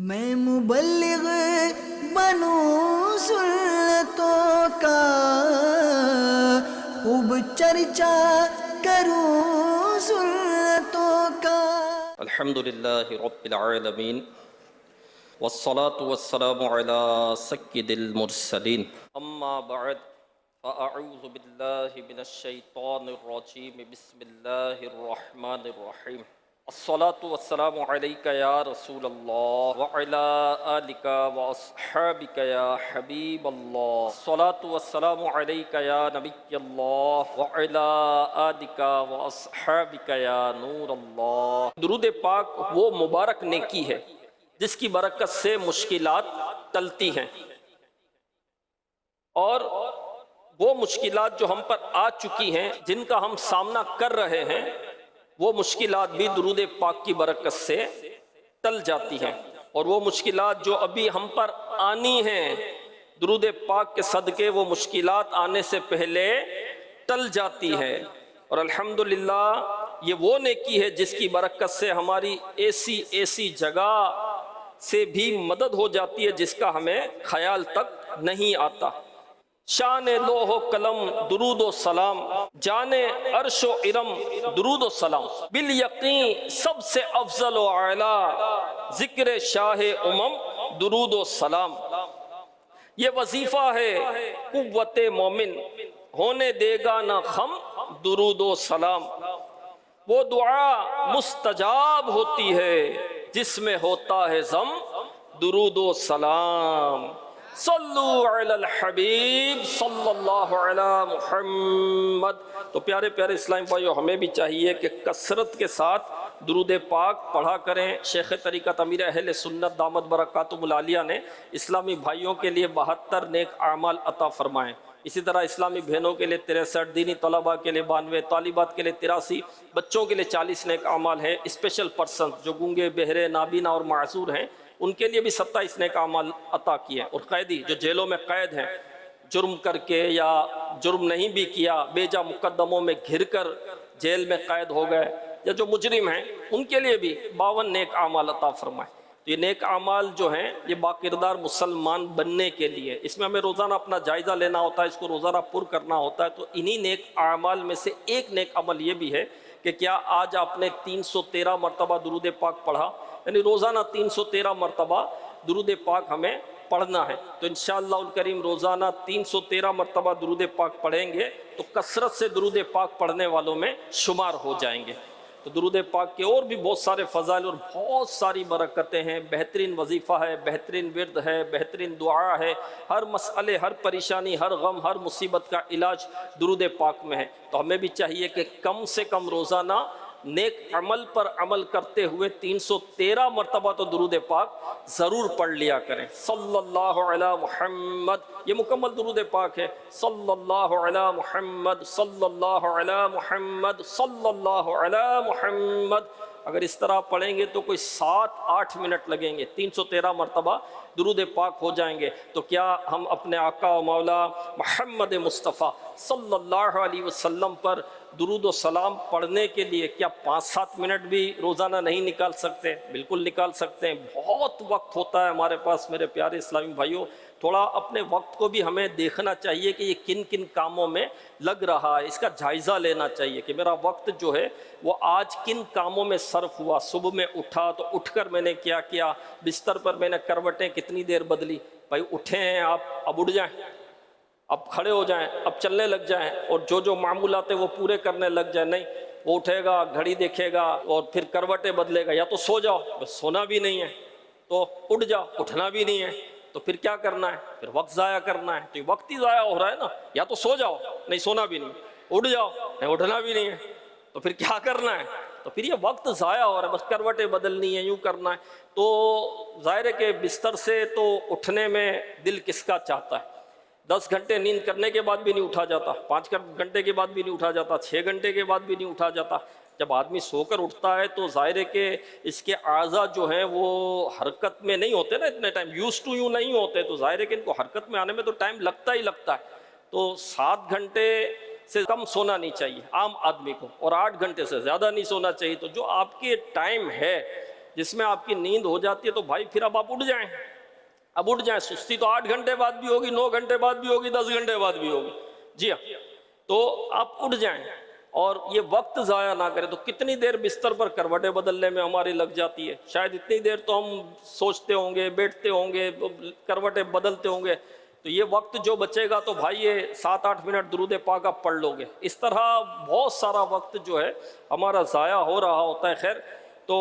میں مبلغ بنوں سنتوں کا، خوب چرچا کروں سنتوں کا۔ الحمدللہ رب العالمین والصلاة والسلام على سید المرسلین، اما بعد فاعوذ باللہ من الشیطان الرجیم، بسم اللہ الرحمن الرحیم۔ الصلاة والسلام علیک یا رسول اللہ وعلی آلک واصحابک یا حبیب اللہ۔ الصلاة والسلام علیک یا نبی اللہ وعلی آلک واصحابک یا نور اللہ۔ درود پاک وہ مبارک نیکی ہے جس کی برکت سے مشکلات ٹلتی ہیں، اور وہ مشکلات جو ہم پر آ چکی ہیں، جن کا ہم سامنا کر رہے ہیں، وہ مشکلات بھی درود پاک کی برکت سے ٹل جاتی ہیں، اور وہ مشکلات جو ابھی ہم پر آنی ہیں، درود پاک کے صدقے وہ مشکلات آنے سے پہلے ٹل جاتی ہے۔ اور الحمدللہ یہ وہ نیکی ہے جس کی برکت سے ہماری ایسی جگہ سے بھی مدد ہو جاتی ہے جس کا ہمیں خیال تک نہیں آتا۔ شان لوح و قلم درود و سلام، جان عرش و ارم درود و سلام، بالیقین سب سے افضل و اعلیٰ ذکر شاہ امم درود و سلام۔ یہ وظیفہ ہے قوت مومن، ہونے دے گا نہ خم درود و سلام۔ وہ دعا مستجاب ہوتی ہے جس میں ہوتا ہے ضم درود و سلام۔ صلو علی الحبیب صلی اللہ علی محمد۔ تو پیارے پیارے اسلامی بھائیو، ہمیں بھی چاہیے کہ کثرت کے ساتھ درود پاک پڑھا کریں۔ شیخ طریقت امیر اہل سنت دامت برکاتہم العالیہ نے اسلامی بھائیوں کے لیے 72 نیک اعمال عطا فرمائیں۔ اسی طرح اسلامی بہنوں کے لیے 63، دینی طلباء کے لیے 92، طالبات کے لیے 83، بچوں کے لیے 40 نیک اعمال ہیں۔ اسپیشل پرسن جو گونگے، بہرے، نابینا اور معذور ہیں، ان کے لیے بھی 27 نیک اعمال عطا کیے۔ اور قیدی جو جیلوں میں قید ہیں، جرم کر کے یا جرم نہیں بھی کیا، بے جا مقدموں میں گھر کر جیل میں قید ہو گئے، یا جو مجرم ہیں، ان کے لیے بھی 52 نیک اعمال عطا فرمائے۔ یہ نیک اعمال جو ہیں یہ باکردار مسلمان بننے کے لیے، اس میں ہمیں روزانہ اپنا جائزہ لینا ہوتا ہے، اس کو روزانہ پر کرنا ہوتا ہے۔ تو انہی نیک اعمال میں سے ایک نیک عمل یہ بھی ہے کہ کیا آج آپ نے 313 مرتبہ درود پاک پڑھا؟ یعنی روزانہ 313 مرتبہ درود پاک ہمیں پڑھنا ہے۔ تو انشاءاللہ الکریم روزانہ 313 مرتبہ درود پاک پڑھیں گے تو کثرت سے درود پاک پڑھنے والوں میں شمار ہو جائیں گے۔ تو درود پاک کے اور بھی بہت سارے فضائل اور بہت ساری برکتیں ہیں۔ بہترین وظیفہ ہے، بہترین ورد ہے، بہترین دعا ہے۔ ہر مسئلے، ہر پریشانی، ہر غم، ہر مصیبت کا علاج درود پاک میں ہے۔ تو ہمیں بھی چاہیے کہ کم سے کم روزانہ نیک عمل پر عمل کرتے ہوئے 313 مرتبہ تو درود پاک ضرور پڑھ لیا کریں۔ صلی اللہ علی محمد، یہ مکمل درود پاک ہے۔ صلی اللہ علی محمد، صلی اللہ علی محمد، صلی اللہ علی محمد۔ اگر اس طرح پڑھیں گے تو کوئی 7-8 منٹ لگیں گے، 313 مرتبہ درود پاک ہو جائیں گے۔ تو کیا ہم اپنے آقا و مولا محمد مصطفیٰ صلی اللہ علیہ وسلم پر درود و سلام پڑھنے کے لیے کیا 5-7 منٹ بھی روزانہ نہیں نکال سکتے؟ بالکل نکال سکتے ہیں۔ بہت وقت ہوتا ہے ہمارے پاس میرے پیارے اسلامی بھائیوں۔ تھوڑا اپنے وقت کو بھی ہمیں دیکھنا چاہیے کہ یہ کن کن کاموں میں لگ رہا ہے، اس کا جائزہ لینا چاہیے کہ میرا وقت جو ہے وہ آج کن کاموں میں صرف ہوا۔ صبح میں اٹھا تو اٹھ کر میں نے کیا کیا، بستر پر میں نے کروٹیں کتنی دیر بدلی۔ بھائی اٹھے ہیں آپ، اب اٹھ جائیں، اب کھڑے ہو جائیں، اب چلنے لگ جائیں، اور جو معمولات ہیں وہ پورے کرنے لگ جائیں۔ نہیں، وہ اٹھے گا، گھڑی دیکھے گا اور پھر کروٹیں بدلے گا، یا تو سو جاؤ، بس سونا بھی نہیں ہے، تو اٹھ جاؤ، اٹھنا بھی نہیں ہے، تو پھر کیا کرنا ہے؟ پھر وقت ضائع کرنا ہے۔ تو یہ وقت ہی ضائع ہو رہا ہے نا۔ یا تو سو جاؤ، نہیں سونا بھی نہیں، اٹھ جاؤ، نہیں اٹھنا بھی نہیں ہے، تو پھر کیا کرنا ہے؟ تو پھر یہ وقت ضائع ہو رہا ہے، بس کروٹیں بدلنی ہے، یوں کرنا ہے۔ تو ظاہر ہے کہ بستر سے تو اٹھنے میں دل کس کا چاہتا ہے؟ 10 گھنٹے نیند کرنے کے بعد بھی نہیں اٹھا جاتا، 5 گھنٹے کے بعد بھی نہیں اٹھا جاتا، 6 گھنٹے کے بعد بھی نہیں اٹھا جاتا۔ جب آدمی سو کر اٹھتا ہے تو ظاہر ہے کہ اس کے اعضاء جو ہیں وہ حرکت میں نہیں ہوتے نا اتنے ٹائم، یوز ٹو یوں نہیں ہوتے، تو ظاہر ہے کہ ان کو حرکت میں آنے میں تو ٹائم لگتا ہی لگتا ہے۔ تو 7 گھنٹے سے کم سونا نہیں چاہیے عام آدمی کو، اور 8 گھنٹے سے زیادہ نہیں سونا چاہیے۔ تو جو آپ کے ٹائم ہے جس میں آپ کی نیند ہو جاتی ہے تو بھائی پھر اب آپ اٹھ جائیں، اب اٹھ جائیں. سستی تو 8 گھنٹے بعد بھی ہوگی، 9 گھنٹے بعد بھی ہوگی، 10 گھنٹے بعد بھی ہوگی. جی ہاں، تو آپ اٹھ جائیں اور یہ وقت ضائع نہ کریں. تو کتنی دیر بستر پر کروٹیں بدلنے میں ہماری لگ جاتی ہے، شاید اتنی دیر تو ہم سوچتے ہوں گے، بیٹھتے ہوں گے، کروٹیں بدلتے ہوں گے. تو یہ وقت جو بچے گا تو بھائی یہ 7-8 منٹ درود پاک آپ پڑھ لو گے. اس طرح بہت سارا وقت جو ہے ہمارا ضائع ہو رہا ہوتا ہے. خیر، تو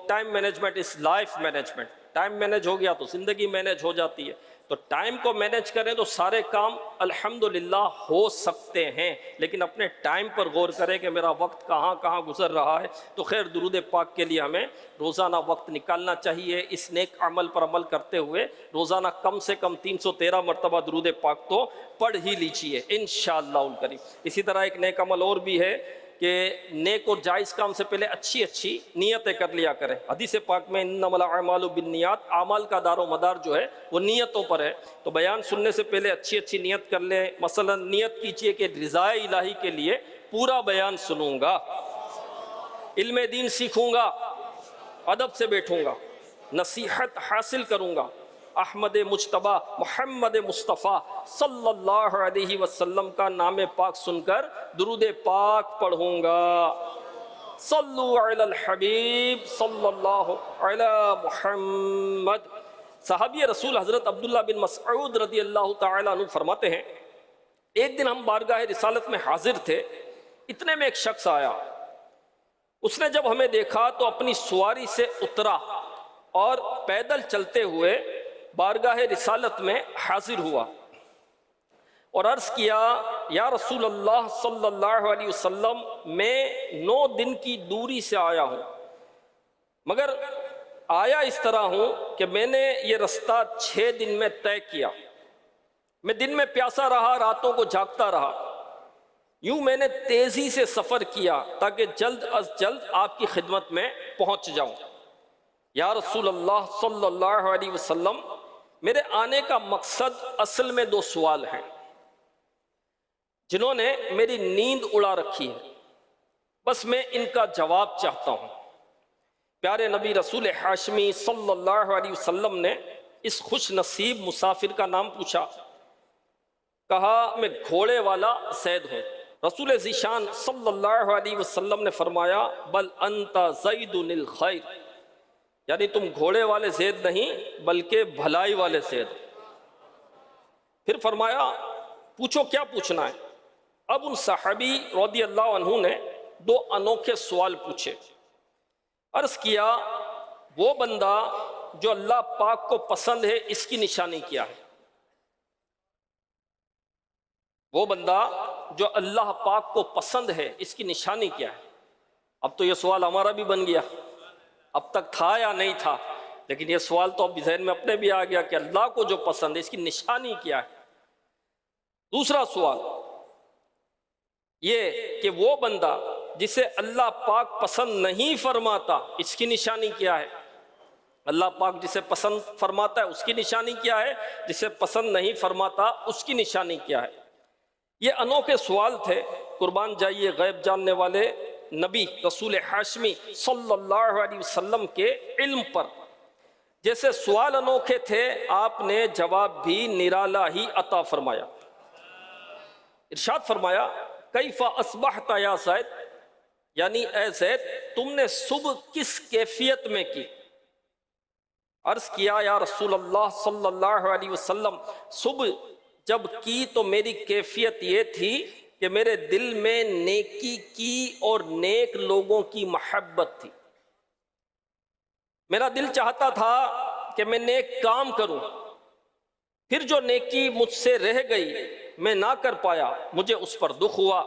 time management is life management. Time manage ہو گیا تو زندگی مینج ہو جاتی ہے. تو ٹائم کو مینج کریں تو سارے کام الحمدللہ ہو سکتے ہیں، لیکن اپنے ٹائم پر غور کریں کہ میرا وقت کہاں کہاں گزر رہا ہے. تو خیر، درود پاک کے لیے ہمیں روزانہ وقت نکالنا چاہیے. اس نیک عمل پر عمل کرتے ہوئے روزانہ کم سے کم 313 مرتبہ درود پاک تو پڑھ ہی لیجیے انشاءاللہ الکریم. اسی طرح ایک نیک عمل اور بھی ہے کہ نیک اور جائز کام سے پہلے اچھی اچھی نیتیں کر لیا کریں. حدیث پاک میں انما الاعمال بالنیات، اعمال کا دار و مدار جو ہے وہ نیتوں پر ہے. تو بیان سننے سے پہلے اچھی اچھی نیت کر لیں. مثلا نیت کیجئے کہ رضائے الہی کے لیے پورا بیان سنوں گا، علم دین سیکھوں گا، ادب سے بیٹھوں گا، نصیحت حاصل کروں گا، احمد مجتبیٰ محمد مصطفیٰ صلی اللہ علیہ وسلم کا نام پاک سن کر درود پاک پڑھوں گا. صلو علی الحبیب صلی اللہ علی محمد. صحابی رسول حضرت عبداللہ بن مسعود رضی اللہ تعالیٰ عنہ فرماتے ہیں، ایک دن ہم بارگاہ رسالت میں حاضر تھے، اتنے میں ایک شخص آیا. اس نے جب ہمیں دیکھا تو اپنی سواری سے اترا اور پیدل چلتے ہوئے بارگاہ رسالت میں حاضر ہوا اور عرض کیا، یا رسول اللہ صلی اللہ علیہ وسلم، میں 9 دن کی دوری سے آیا ہوں، مگر آیا اس طرح ہوں کہ میں نے یہ رستہ 6 دن میں طے کیا. میں دن میں پیاسا رہا، راتوں کو جاگتا رہا. یوں میں نے تیزی سے سفر کیا تاکہ جلد از جلد آپ کی خدمت میں پہنچ جاؤں. یا رسول اللہ صلی اللہ علیہ وسلم، میرے آنے کا مقصد اصل میں 2 سوال ہیں جنہوں نے میری نیند اڑا رکھی ہے، بس میں ان کا جواب چاہتا ہوں. پیارے نبی رسول ہاشمی صلی اللہ علیہ وسلم نے اس خوش نصیب مسافر کا نام پوچھا. کہا، میں گھوڑے والا زید ہوں. رسول ذیشان صلی اللہ علیہ وسلم نے فرمایا، بل انت زید الخیر، یعنی تم گھوڑے والے زید نہیں بلکہ بھلائی والے زید. پھر فرمایا، پوچھو کیا پوچھنا ہے. اب ان صحابی رضی اللہ عنہ نے 2 انوکھے سوال پوچھے. عرض کیا، وہ بندہ جو اللہ پاک کو پسند ہے اس کی نشانی کیا ہے؟ وہ بندہ جو اللہ پاک کو پسند ہے اس کی نشانی کیا ہے؟ اب تو یہ سوال ہمارا بھی بن گیا، اب تک تھا یا نہیں تھا، لیکن یہ سوال تو اب ذہن میں اپنے بھی آ گیا کہ اللہ کو جو پسند ہے اس کی نشانی کیا ہے. دوسرا سوال یہ کہ وہ بندہ جسے اللہ پاک پسند نہیں فرماتا اس کی نشانی کیا ہے؟ اللہ پاک جسے پسند فرماتا ہے اس کی نشانی کیا ہے، جسے پسند نہیں فرماتا اس کی نشانی کیا ہے؟ یہ انوکھے سوال تھے. قربان جائیے غیب جاننے والے نبی رسول ہاشمی صلی اللہ علیہ وسلم کے علم پر. جیسے سوال انوکھے تھے، آپ نے جواب بھی نرالا ہی عطا فرمایا. ارشاد فرمایا، کیف اصبحت یا زید، یعنی اے زید تم نے صبح کس کیفیت میں کی؟ عرض کیا، یا رسول اللہ صلی اللہ علیہ وسلم، صبح جب کی تو میری کیفیت یہ تھی کہ میرے دل میں نیکی کی اور نیک لوگوں کی محبت تھی. میرا دل چاہتا تھا کہ میں نیک کام کروں، پھر جو نیکی مجھ سے رہ گئی میں نہ کر پایا، مجھے اس پر دکھ ہوا،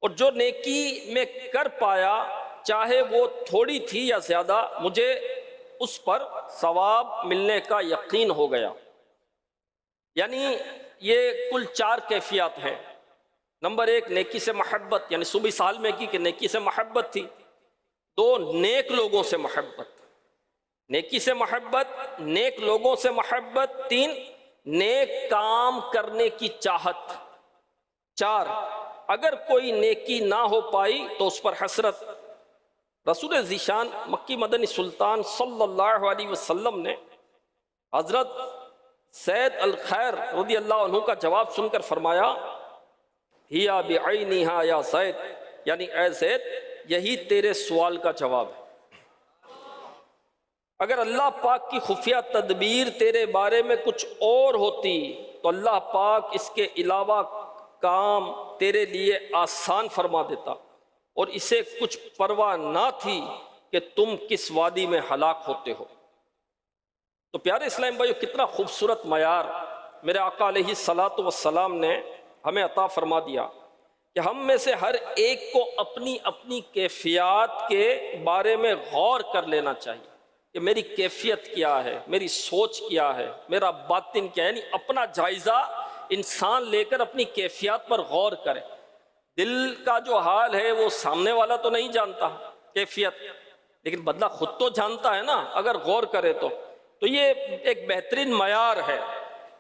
اور جو نیکی میں کر پایا چاہے وہ تھوڑی تھی یا زیادہ، مجھے اس پر ثواب ملنے کا یقین ہو گیا. یعنی یہ کل 4 کیفیات ہیں. نمبر 1 نیکی سے محبت، یعنی صبح سال میں کی کہ نیکی سے محبت تھی. 2 نیک لوگوں سے محبت، نیکی سے محبت، نیک لوگوں سے محبت. 3 نیک کام کرنے کی چاہت. 4 اگر کوئی نیکی نہ ہو پائی تو اس پر حسرت. رسول ذیشان مکی مدنی سلطان صلی اللہ علیہ وسلم نے حضرت سید الخیر رضی اللہ عنہ کا جواب سن کر فرمایا ہیا بعینہا یا زید، یعنی اے زید یہی تیرے سوال کا جواب ہے۔ اگر اللہ پاک کی خفیہ تدبیر تیرے بارے میں کچھ اور ہوتی تو اللہ پاک اس کے علاوہ کام تیرے لیے آسان فرما دیتا، اور اسے کچھ پرواہ نہ تھی کہ تم کس وادی میں ہلاک ہوتے ہو۔ تو پیارے اسلام بھائیو، کتنا خوبصورت معیار میرے آقا علیہ الصلاۃ والسلام نے ہمیں عطا فرما دیا کہ ہم میں سے ہر ایک کو اپنی اپنی کیفیات کے بارے میں غور کر لینا چاہیے کہ میری کیفیت کیا ہے، میری سوچ کیا ہے، میرا باطن کیا ہے، یعنی اپنا جائزہ انسان لے کر اپنی کیفیات پر غور کرے۔ دل کا جو حال ہے وہ سامنے والا تو نہیں جانتا کیفیت، لیکن بندہ خود تو جانتا ہے نا اگر غور کرے تو یہ ایک بہترین معیار ہے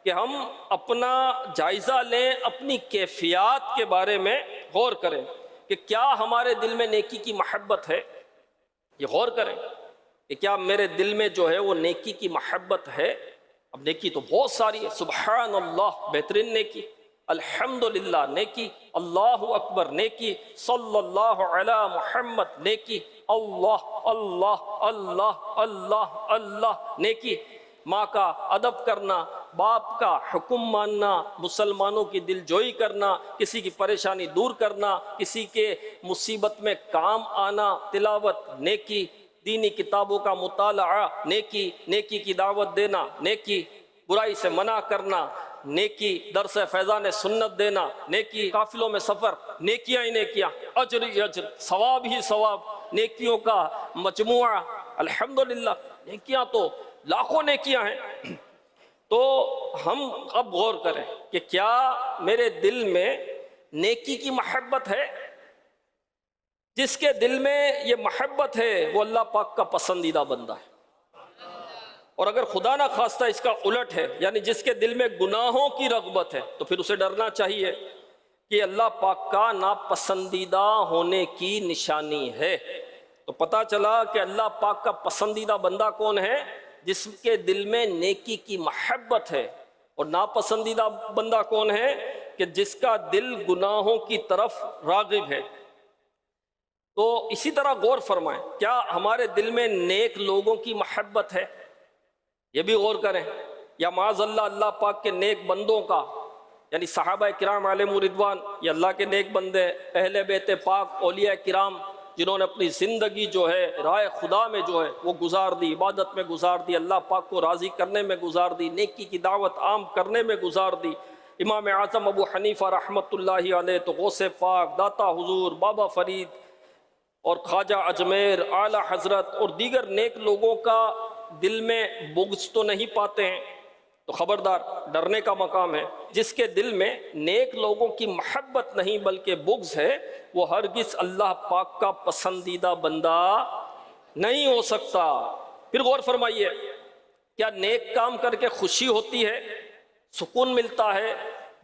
کہ ہم اپنا جائزہ لیں، اپنی کیفیات کے بارے میں غور کریں کہ کیا ہمارے دل میں نیکی کی محبت ہے، یہ غور کریں کہ کیا میرے دل میں جو ہے وہ نیکی کی محبت ہے۔ اب نیکی تو بہت ساری ہے، سبحان اللہ بہترین نیکی، الحمدللہ نیکی، اللہ اکبر نیکی، صلی اللہ علی محمد نیکی، اللہ اللہ اللہ اللہ اللہ نیکی، ماں کا ادب کرنا، باپ کا حکم ماننا، مسلمانوں کی دل جوئی کرنا، کسی کی پریشانی دور کرنا، کسی کے مصیبت میں کام آنا، تلاوت نیکی، دینی کتابوں کا مطالعہ نیکی، نیکی کی دعوت دینا نیکی، برائی سے منع کرنا نیکی، درس فیضان سنت دینا نیکی، قافلوں میں سفر نیکیاں ہی نیکیاں، اجر ہی اجر، ثواب ہی ثواب، نیکیوں کا مجموعہ، الحمدللہ نیکیاں تو لاکھوں نیکیاں ہیں۔ تو ہم اب غور کریں کہ کیا میرے دل میں نیکی کی محبت ہے؟ جس کے دل میں یہ محبت ہے وہ اللہ پاک کا پسندیدہ بندہ ہے، اور اگر خدا نہ خواستہ اس کا الٹ ہے، یعنی جس کے دل میں گناہوں کی رغبت ہے، تو پھر اسے ڈرنا چاہیے کہ اللہ پاک کا ناپسندیدہ ہونے کی نشانی ہے۔ تو پتہ چلا کہ اللہ پاک کا پسندیدہ بندہ کون ہے؟ جس کے دل میں نیکی کی محبت ہے، اور ناپسندیدہ بندہ کون ہے؟ کہ جس کا دل گناہوں کی طرف راغب ہے۔ تو اسی طرح غور فرمائیں، کیا ہمارے دل میں نیک لوگوں کی محبت ہے؟ یہ بھی غور کریں، یا معاذ اللہ اللہ پاک کے نیک بندوں کا، یعنی صحابہ کرام علیہم رضوان، یہ اللہ کے نیک بندے، اہل بیت پاک، اولیاء کرام، جنہوں نے اپنی زندگی جو ہے رائے خدا میں جو ہے وہ گزار دی، عبادت میں گزار دی، اللہ پاک کو راضی کرنے میں گزار دی، نیکی کی دعوت عام کرنے میں گزار دی۔ امام اعظم ابو حنیفہ رحمۃ اللہ علیہ تو غوث پاک، داتا حضور، بابا فرید اور خواجہ اجمیر، اعلیٰ حضرت اور دیگر نیک لوگوں کا دل میں بغض تو نہیں پاتے ہیں، تو خبردار ڈرنے کا مقام ہے۔ جس کے دل میں نیک لوگوں کی محبت نہیں بلکہ بغض ہے، وہ ہرگز اللہ پاک کا پسندیدہ بندہ نہیں ہو سکتا۔ پھر غور فرمائیے، کیا نیک کام کر کے خوشی ہوتی ہے، سکون ملتا ہے،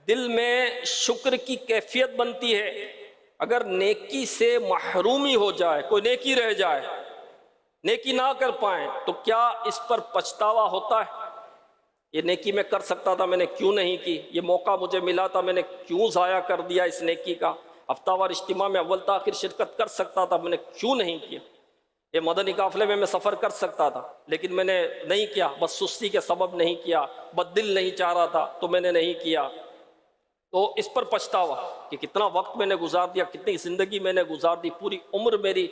دل میں شکر کی کیفیت بنتی ہے؟ اگر نیکی سے محرومی ہو جائے، کوئی نیکی رہ جائے، نیکی نہ کر پائیں، تو کیا اس پر پچھتاوا ہوتا ہے؟ یہ نیکی میں کر سکتا تھا، میں نے کیوں نہیں کی؟ یہ موقع مجھے ملا تھا، میں نے کیوں ضائع کر دیا اس نیکی کا؟ ہفتہ وار اجتماع میں اول تاخیر شرکت کر سکتا تھا، میں نے کیوں نہیں کیا؟ یہ مدنی قافلے میں سفر کر سکتا تھا، لیکن میں نے نہیں کیا، بس سستی کے سبب نہیں کیا، بد دل نہیں چاہ رہا تھا تو میں نے نہیں کیا۔ تو اس پر پچھتاوا کہ کتنا وقت میں نے گزار دیا، کتنی زندگی میں نے گزار دی، پوری عمر میری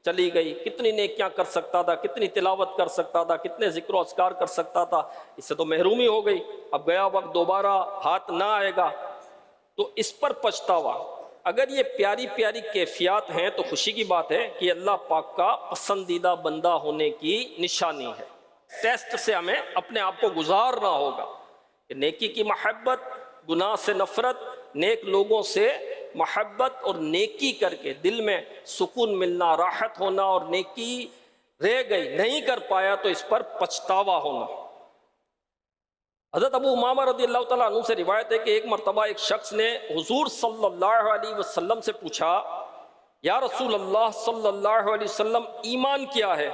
چلی گئی، کتنی نیکیاں کر سکتا تھا، کتنی تلاوت کر سکتا تھا، کتنے ذکر و اذکار کر سکتا تھا، اس سے تو محرومی ہو گئی، اب گیا وقت دوبارہ ہاتھ نہ آئے گا۔ تو اس پر پچھتاوا، اگر یہ پیاری پیاری کیفیات ہیں تو خوشی کی بات ہے کہ اللہ پاک کا پسندیدہ بندہ ہونے کی نشانی ہے۔ ٹیسٹ سے ہمیں اپنے آپ کو گزارنا ہوگا کہ نیکی کی محبت، گناہ سے نفرت، نیک لوگوں سے محبت، اور نیکی کر کے دل میں سکون ملنا، راحت ہونا، اور نیکی رہ گئی نہیں کر پایا تو اس پر پچھتاوا ہونا۔ حضرت ابو امامہ رضی اللہ تعالیٰ عنہ سے روایت ہے کہ ایک مرتبہ ایک شخص نے حضور صلی اللہ علیہ وسلم سے پوچھا یا رسول اللہ صلی اللہ علیہ وسلم ایمان کیا ہے؟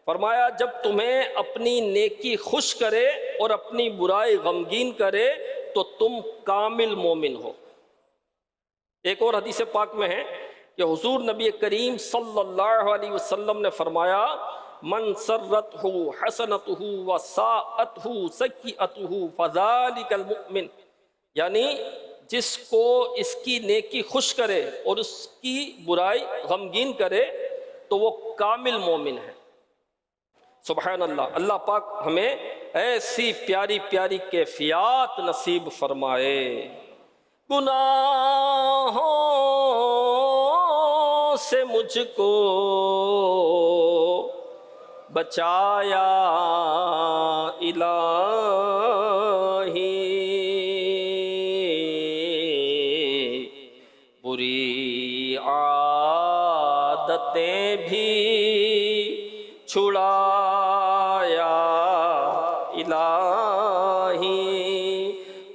فرمایا جب تمہیں اپنی نیکی خوش کرے اور اپنی برائی غمگین کرے تو تم کامل مومن ہو۔ ایک اور حدیث پاک میں ہے کہ حضور نبی کریم صلی اللہ علیہ وسلم نے فرمایا من سرتہ حسنتہ وساءتہ سیئتہ فذلک المؤمن، یعنی جس کو اس کی نیکی خوش کرے اور اس کی برائی غمگین کرے تو وہ کامل مومن ہے۔ سبحان اللہ، اللہ پاک ہمیں ایسی پیاری پیاری کیفیات نصیب فرمائے۔ گناہوں سے مجھ کو بچایا الہی، بری عادتیں بھی چھڑایا الہی،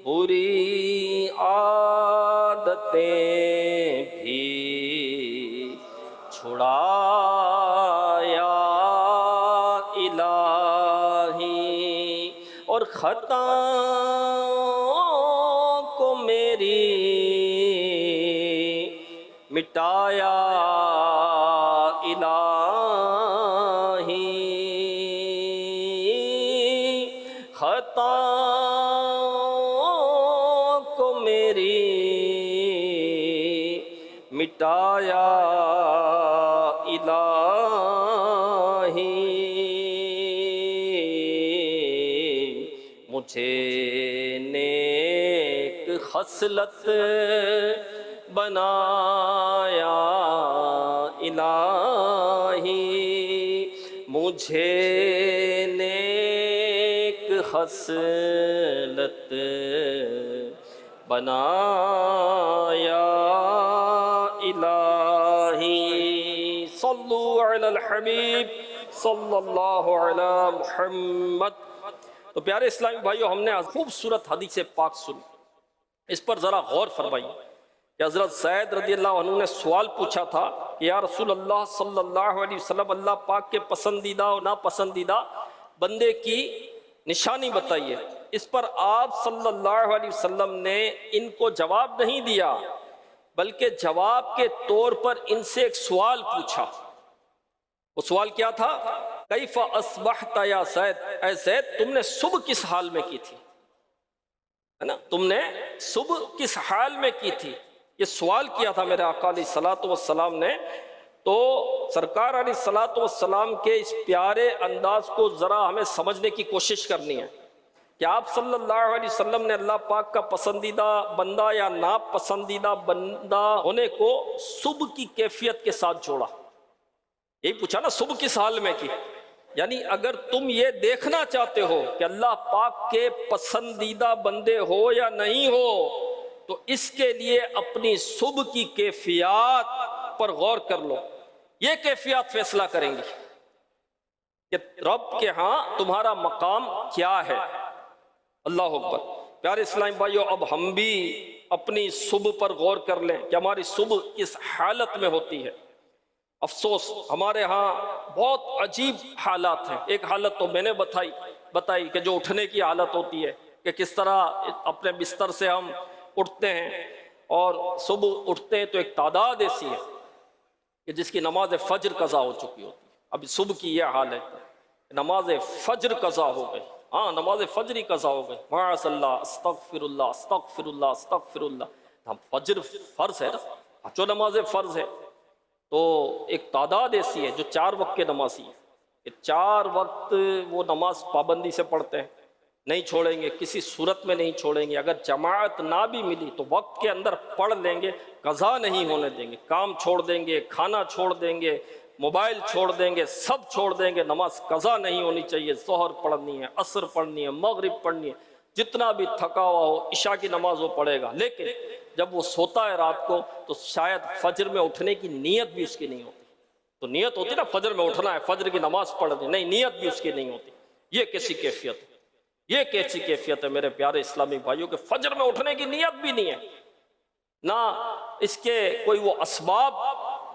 بری عادتیں بھی چھڑایا الہی، اور خطاؤں کو میری مٹایا الہی، خطاؤں کو میری مٹایا الہی، مجھے نیک خصلت بنایا الہی، مجھے نیک خصلت بنایا الہی۔ صلو علی الحبیب صلی اللہ علی محمد۔ تو پیارے اسلامی بھائیو، ہم نے خوبصورت حدیث پاک سنی، اس پر ذرا غور فرمائیے کہ حضرت زید رضی اللہ عنہ نے سوال پوچھا تھا کہ یا رسول اللہ صلی اللہ علیہ وسلم، اللہ پاک کے پسندیدہ اور ناپسندیدہ بندے کی نشانی بتائیے۔ اس پر آپ صلی اللہ علیہ وسلم نے ان کو جواب نہیں دیا، بلکہ جواب کے طور پر ان سے ایک سوال پوچھا۔ وہ سوال کیا تھا؟ کیف اصبحت یا زید، اے زید تم نے صبح کس حال میں کی تھی؟ ہے نا، تم نے صبح کس حال میں کی تھی؟ یہ سوال کیا تھا میرے آقا علیہ الصلوۃ والسلام نے۔ تو سرکار علیہ الصلوۃ والسلام کے اس پیارے انداز کو ذرا ہمیں سمجھنے کی کوشش کرنی ہے کہ آپ صلی اللہ علیہ وسلم نے اللہ پاک کا پسندیدہ بندہ یا ناپسندیدہ بندہ ہونے کو صبح کی کیفیت کے ساتھ جوڑا۔ یہی پوچھا نا، صبح کس حال میں کی؟ یعنی اگر تم یہ دیکھنا چاہتے ہو کہ اللہ پاک کے پسندیدہ بندے ہو یا نہیں ہو تو اس کے لیے اپنی صبح کی کیفیات پر غور کر لو۔ یہ کیفیات فیصلہ کریں گی کہ رب کے ہاں تمہارا مقام کیا ہے۔ اللہ اکبر۔ پیارے اسلامی بھائیو، اب ہم بھی اپنی صبح پر غور کر لیں کہ ہماری صبح کس حالت میں ہوتی ہے۔ افسوس، ہمارے ہاں بہت عجیب حالات ہیں۔ ایک حالت تو میں نے بتائی کہ جو اٹھنے کی حالت ہوتی ہے، کہ کس طرح اپنے بستر سے ہم اٹھتے ہیں، اور صبح اٹھتے ہیں تو ایک تعداد ایسی ہے کہ جس کی نماز فجر قضا ہو چکی ہوتی ہے۔ ابھی صبح کی یہ حال ہے، نماز فجر قضا ہو گئی، ہاں نماز فجر ہی قضا ہو گئی، معاذ اللہ، استغفر اللہ استغفر اللہ استغفر اللہ۔ ہم فجر فرض ہے نا، جو نماز فرض ہے، تو ایک تعداد ایسی ہے جو 4 وقت کے نمازی ہے کہ 4 وقت وہ نماز پابندی سے پڑھتے ہیں، نہیں چھوڑیں گے، کسی صورت میں نہیں چھوڑیں گے۔ اگر جماعت نہ بھی ملی تو وقت کے اندر پڑھ لیں گے، قضا نہیں ہونے دیں گے، کام چھوڑ دیں گے، کھانا چھوڑ دیں گے، موبائل چھوڑ دیں گے، سب چھوڑ دیں گے، نماز قضا نہیں ہونی چاہیے۔ ظہر پڑھنی ہے، عصر پڑھنی ہے، مغرب پڑھنی ہے، جتنا بھی تھکا ہوا ہو عشاء کی نماز وہ پڑھے گا۔ لیکن جب وہ سوتا ہے رات کو تو شاید فجر میں اٹھنے کی نیت بھی اس کی نہیں ہوتی۔ تو نیت ہوتی نا فجر میں اٹھنا ہے، فجر کی نماز پڑھنی، نہیں، نیت بھی اس کی نہیں ہوتی۔ یہ کیسی کیفیت ہے، یہ کیسی کیفیت ہے میرے پیارے اسلامی بھائیوں کہ فجر میں اٹھنے کی نیت بھی نہیں ہے، نہ اس کے کوئی وہ اسباب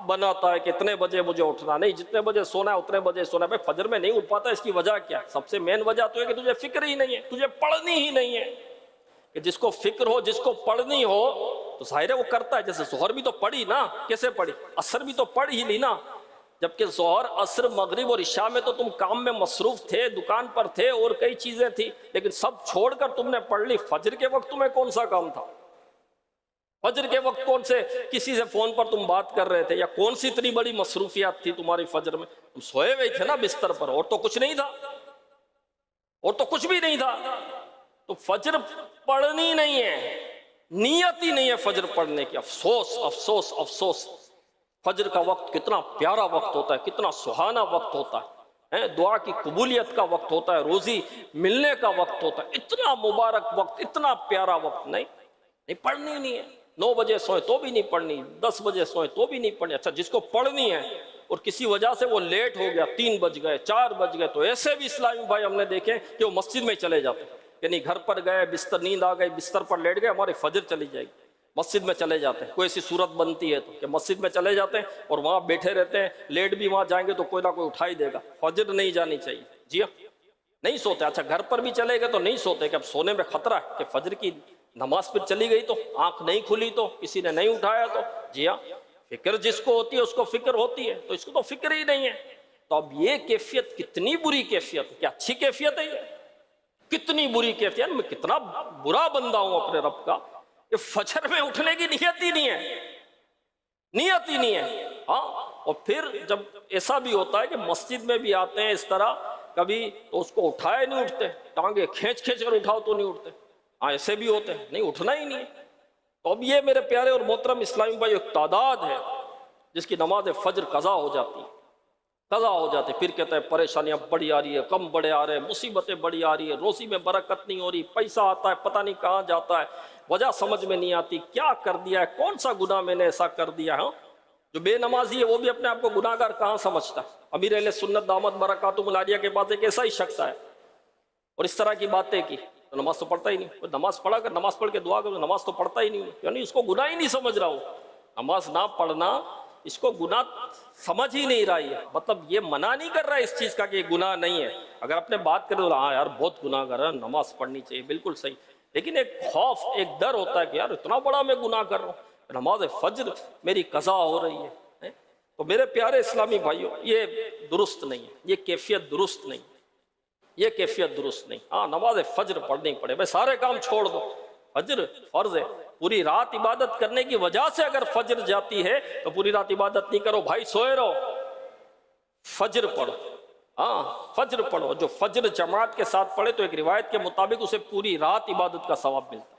بناتا ہے کہ اتنے بجے مجھے اٹھنا، نہیں جتنے بجے سونا ہے اتنے بجے سونا ہے. بھائی فجر میں نہیں اٹھ پاتا، اس کی وجہ کیا؟ سب سے مین وجہ تو ہے کہ تجھے فکر ہی نہیں ہے، تجھے پڑھنی ہی نہیں ہے. کہ جس کو فکر ہو، جس کو پڑھنی ہو تو ظاہر ہے وہ کرتا ہے. جیسے ظہر بھی تو پڑھی نا، کیسے پڑھی؟ عصر بھی تو پڑھ ہی لی نا. جبکہ ظہر، عصر، مغرب اور عشاء میں تو تم کام میں مصروف تھے، دکان پر تھے اور کئی چیزیں تھی، لیکن سب چھوڑ کر تم نے پڑھ لی. فجر کے وقت تمہیں کون سا کام تھا؟ فجر کے وقت کون سے کسی سے فون پر تم بات کر رہے تھے، یا کون سی اتنی بڑی مصروفیات تھی تمہاری فجر میں؟ تم سوئے ہوئے تھے نا بستر پر، اور تو کچھ نہیں تھا، اور تو کچھ بھی نہیں تھا. تو فجر پڑھنی نہیں ہے، نیت ہی نہیں ہے فجر پڑھنے کی. افسوس افسوس افسوس. فجر کا وقت کتنا پیارا وقت ہوتا ہے، کتنا سہانا وقت ہوتا ہے، دعا کی قبولیت کا وقت ہوتا ہے، روزی ملنے کا وقت ہوتا ہے. اتنا مبارک وقت، اتنا پیارا وقت. نہیں پڑھنی نہیں ہے. 9 بجے سوئے تو بھی نہیں پڑھنی، 10 بجے سوئے تو بھی نہیں پڑھنی. اچھا جس کو پڑھنی ہے اور کسی وجہ سے وہ لیٹ ہو گیا، 3 بج گئے، 4 بج گئے، تو ایسے بھی اسلامی بھائی ہم نے دیکھے کہ وہ مسجد میں چلے جاتے ہیں. یعنی گھر پر گئے، بستر، نیند آ گئی، بستر پر لیٹ گئے، ہماری فجر چلی جائے گی، مسجد میں چلے جاتے ہیں. کوئی ایسی صورت بنتی ہے تو کہ مسجد میں چلے جاتے ہیں اور وہاں بیٹھے رہتے ہیں. لیٹ بھی وہاں جائیں گے تو کوئی نہ کوئی اٹھا ہی دے گا. فجر نہیں جانی چاہیے. جی ہاں، نہیں سوتے. اچھا گھر پر بھی چلے گئے تو نہیں سوتے کہ اب سونے میں خطرہ ہے کہ فجر کی نماز پھر چلی گئی تو آنکھ نہیں کھلی تو کسی نے نہیں اٹھایا تو. جی ہاں، فکر جس کو ہوتی ہے اس کو فکر ہوتی ہے، تو اس کو تو فکر ہی نہیں ہے. تو اب یہ کیفیت کتنی بری کیفیت ہے، کیا اچھی کیفیت ہے یہ؟ کتنی بری کیفیت. میں کتنا برا بندہ ہوں اپنے رب کا کہ فجر میں اٹھنے کی نیت ہی نہیں ہے، نیت ہی نہیں ہے. ہاں، اور پھر جب ایسا بھی ہوتا ہے کہ مسجد میں بھی آتے ہیں اس طرح کبھی تو اس کو اٹھائے نہیں اٹھتے، ٹانگیں کھینچ کھینچ کر اٹھاؤ تو نہیں اٹھتے. ہاں ایسے بھی ہوتے ہیں، نہیں اٹھنا ہی نہیں ہے. تو اب یہ میرے پیارے اور محترم اسلامی بھائی ایک تعداد ہے جس کی نماز فجر قضا ہو جاتی ہے، قضا ہو جاتے. پھر کہتے ہیں پریشانیاں بڑی آ رہی ہے، کم بڑے آ رہے ہیں، مصیبتیں بڑی آ رہی ہے، روزی میں برکت نہیں ہو رہی، پیسہ آتا ہے پتہ نہیں کہاں جاتا ہے، وجہ سمجھ میں نہیں آتی، کیا کر دیا ہے، کون سا گناہ میں نے ایسا کر دیا ہے. جو بے نمازی ہے وہ بھی اپنے آپ کو گناہ گار کہاں سمجھتا ہے. امیر اہل سنت دامت برکاتہم العالیہ کے پاس ایک ایسا ہی شخص ہے اور اس طرح کی باتیں کی تو نماز تو پڑھتا ہی نہیں. نماز پڑھا کر نماز پڑھ کے دعا کر، نماز تو پڑھتا ہی نہیں، یعنی اس کو گناہ ہی نہیں سمجھ رہا ہو. نماز نہ پڑھنا اس کو گناہ سمجھ ہی نہیں رہی ہے. مطلب یہ منع نہیں کر رہا ہے اس چیز کا کہ یہ گناہ نہیں ہے. اگر اپنے بات کرے تو ہاں یار بہت گناہ کر رہا ہے، نماز پڑھنی چاہیے، بالکل صحیح. لیکن ایک خوف، ایک ڈر ہوتا ہے کہ یار اتنا بڑا میں گناہ کر رہا ہوں، نماز فجر میری قضا ہو رہی ہے. تو میرے پیارے اسلامی بھائیوں، یہ درست نہیں ہے، یہ کیفیت درست نہیں، یہ کیفیت درست نہیں. ہاں نماز فجر پڑھنی پڑے، بھائی سارے کام چھوڑ دو، فجر فرض ہے. پوری رات عبادت کرنے کی وجہ سے اگر فجر جاتی ہے تو پوری رات عبادت نہیں کرو بھائی، سوئے رہو، فجر پڑھو. ہاں فجر پڑھو. جو فجر جماعت کے ساتھ پڑھے تو ایک روایت کے مطابق اسے پوری رات عبادت کا ثواب ملتا ہے.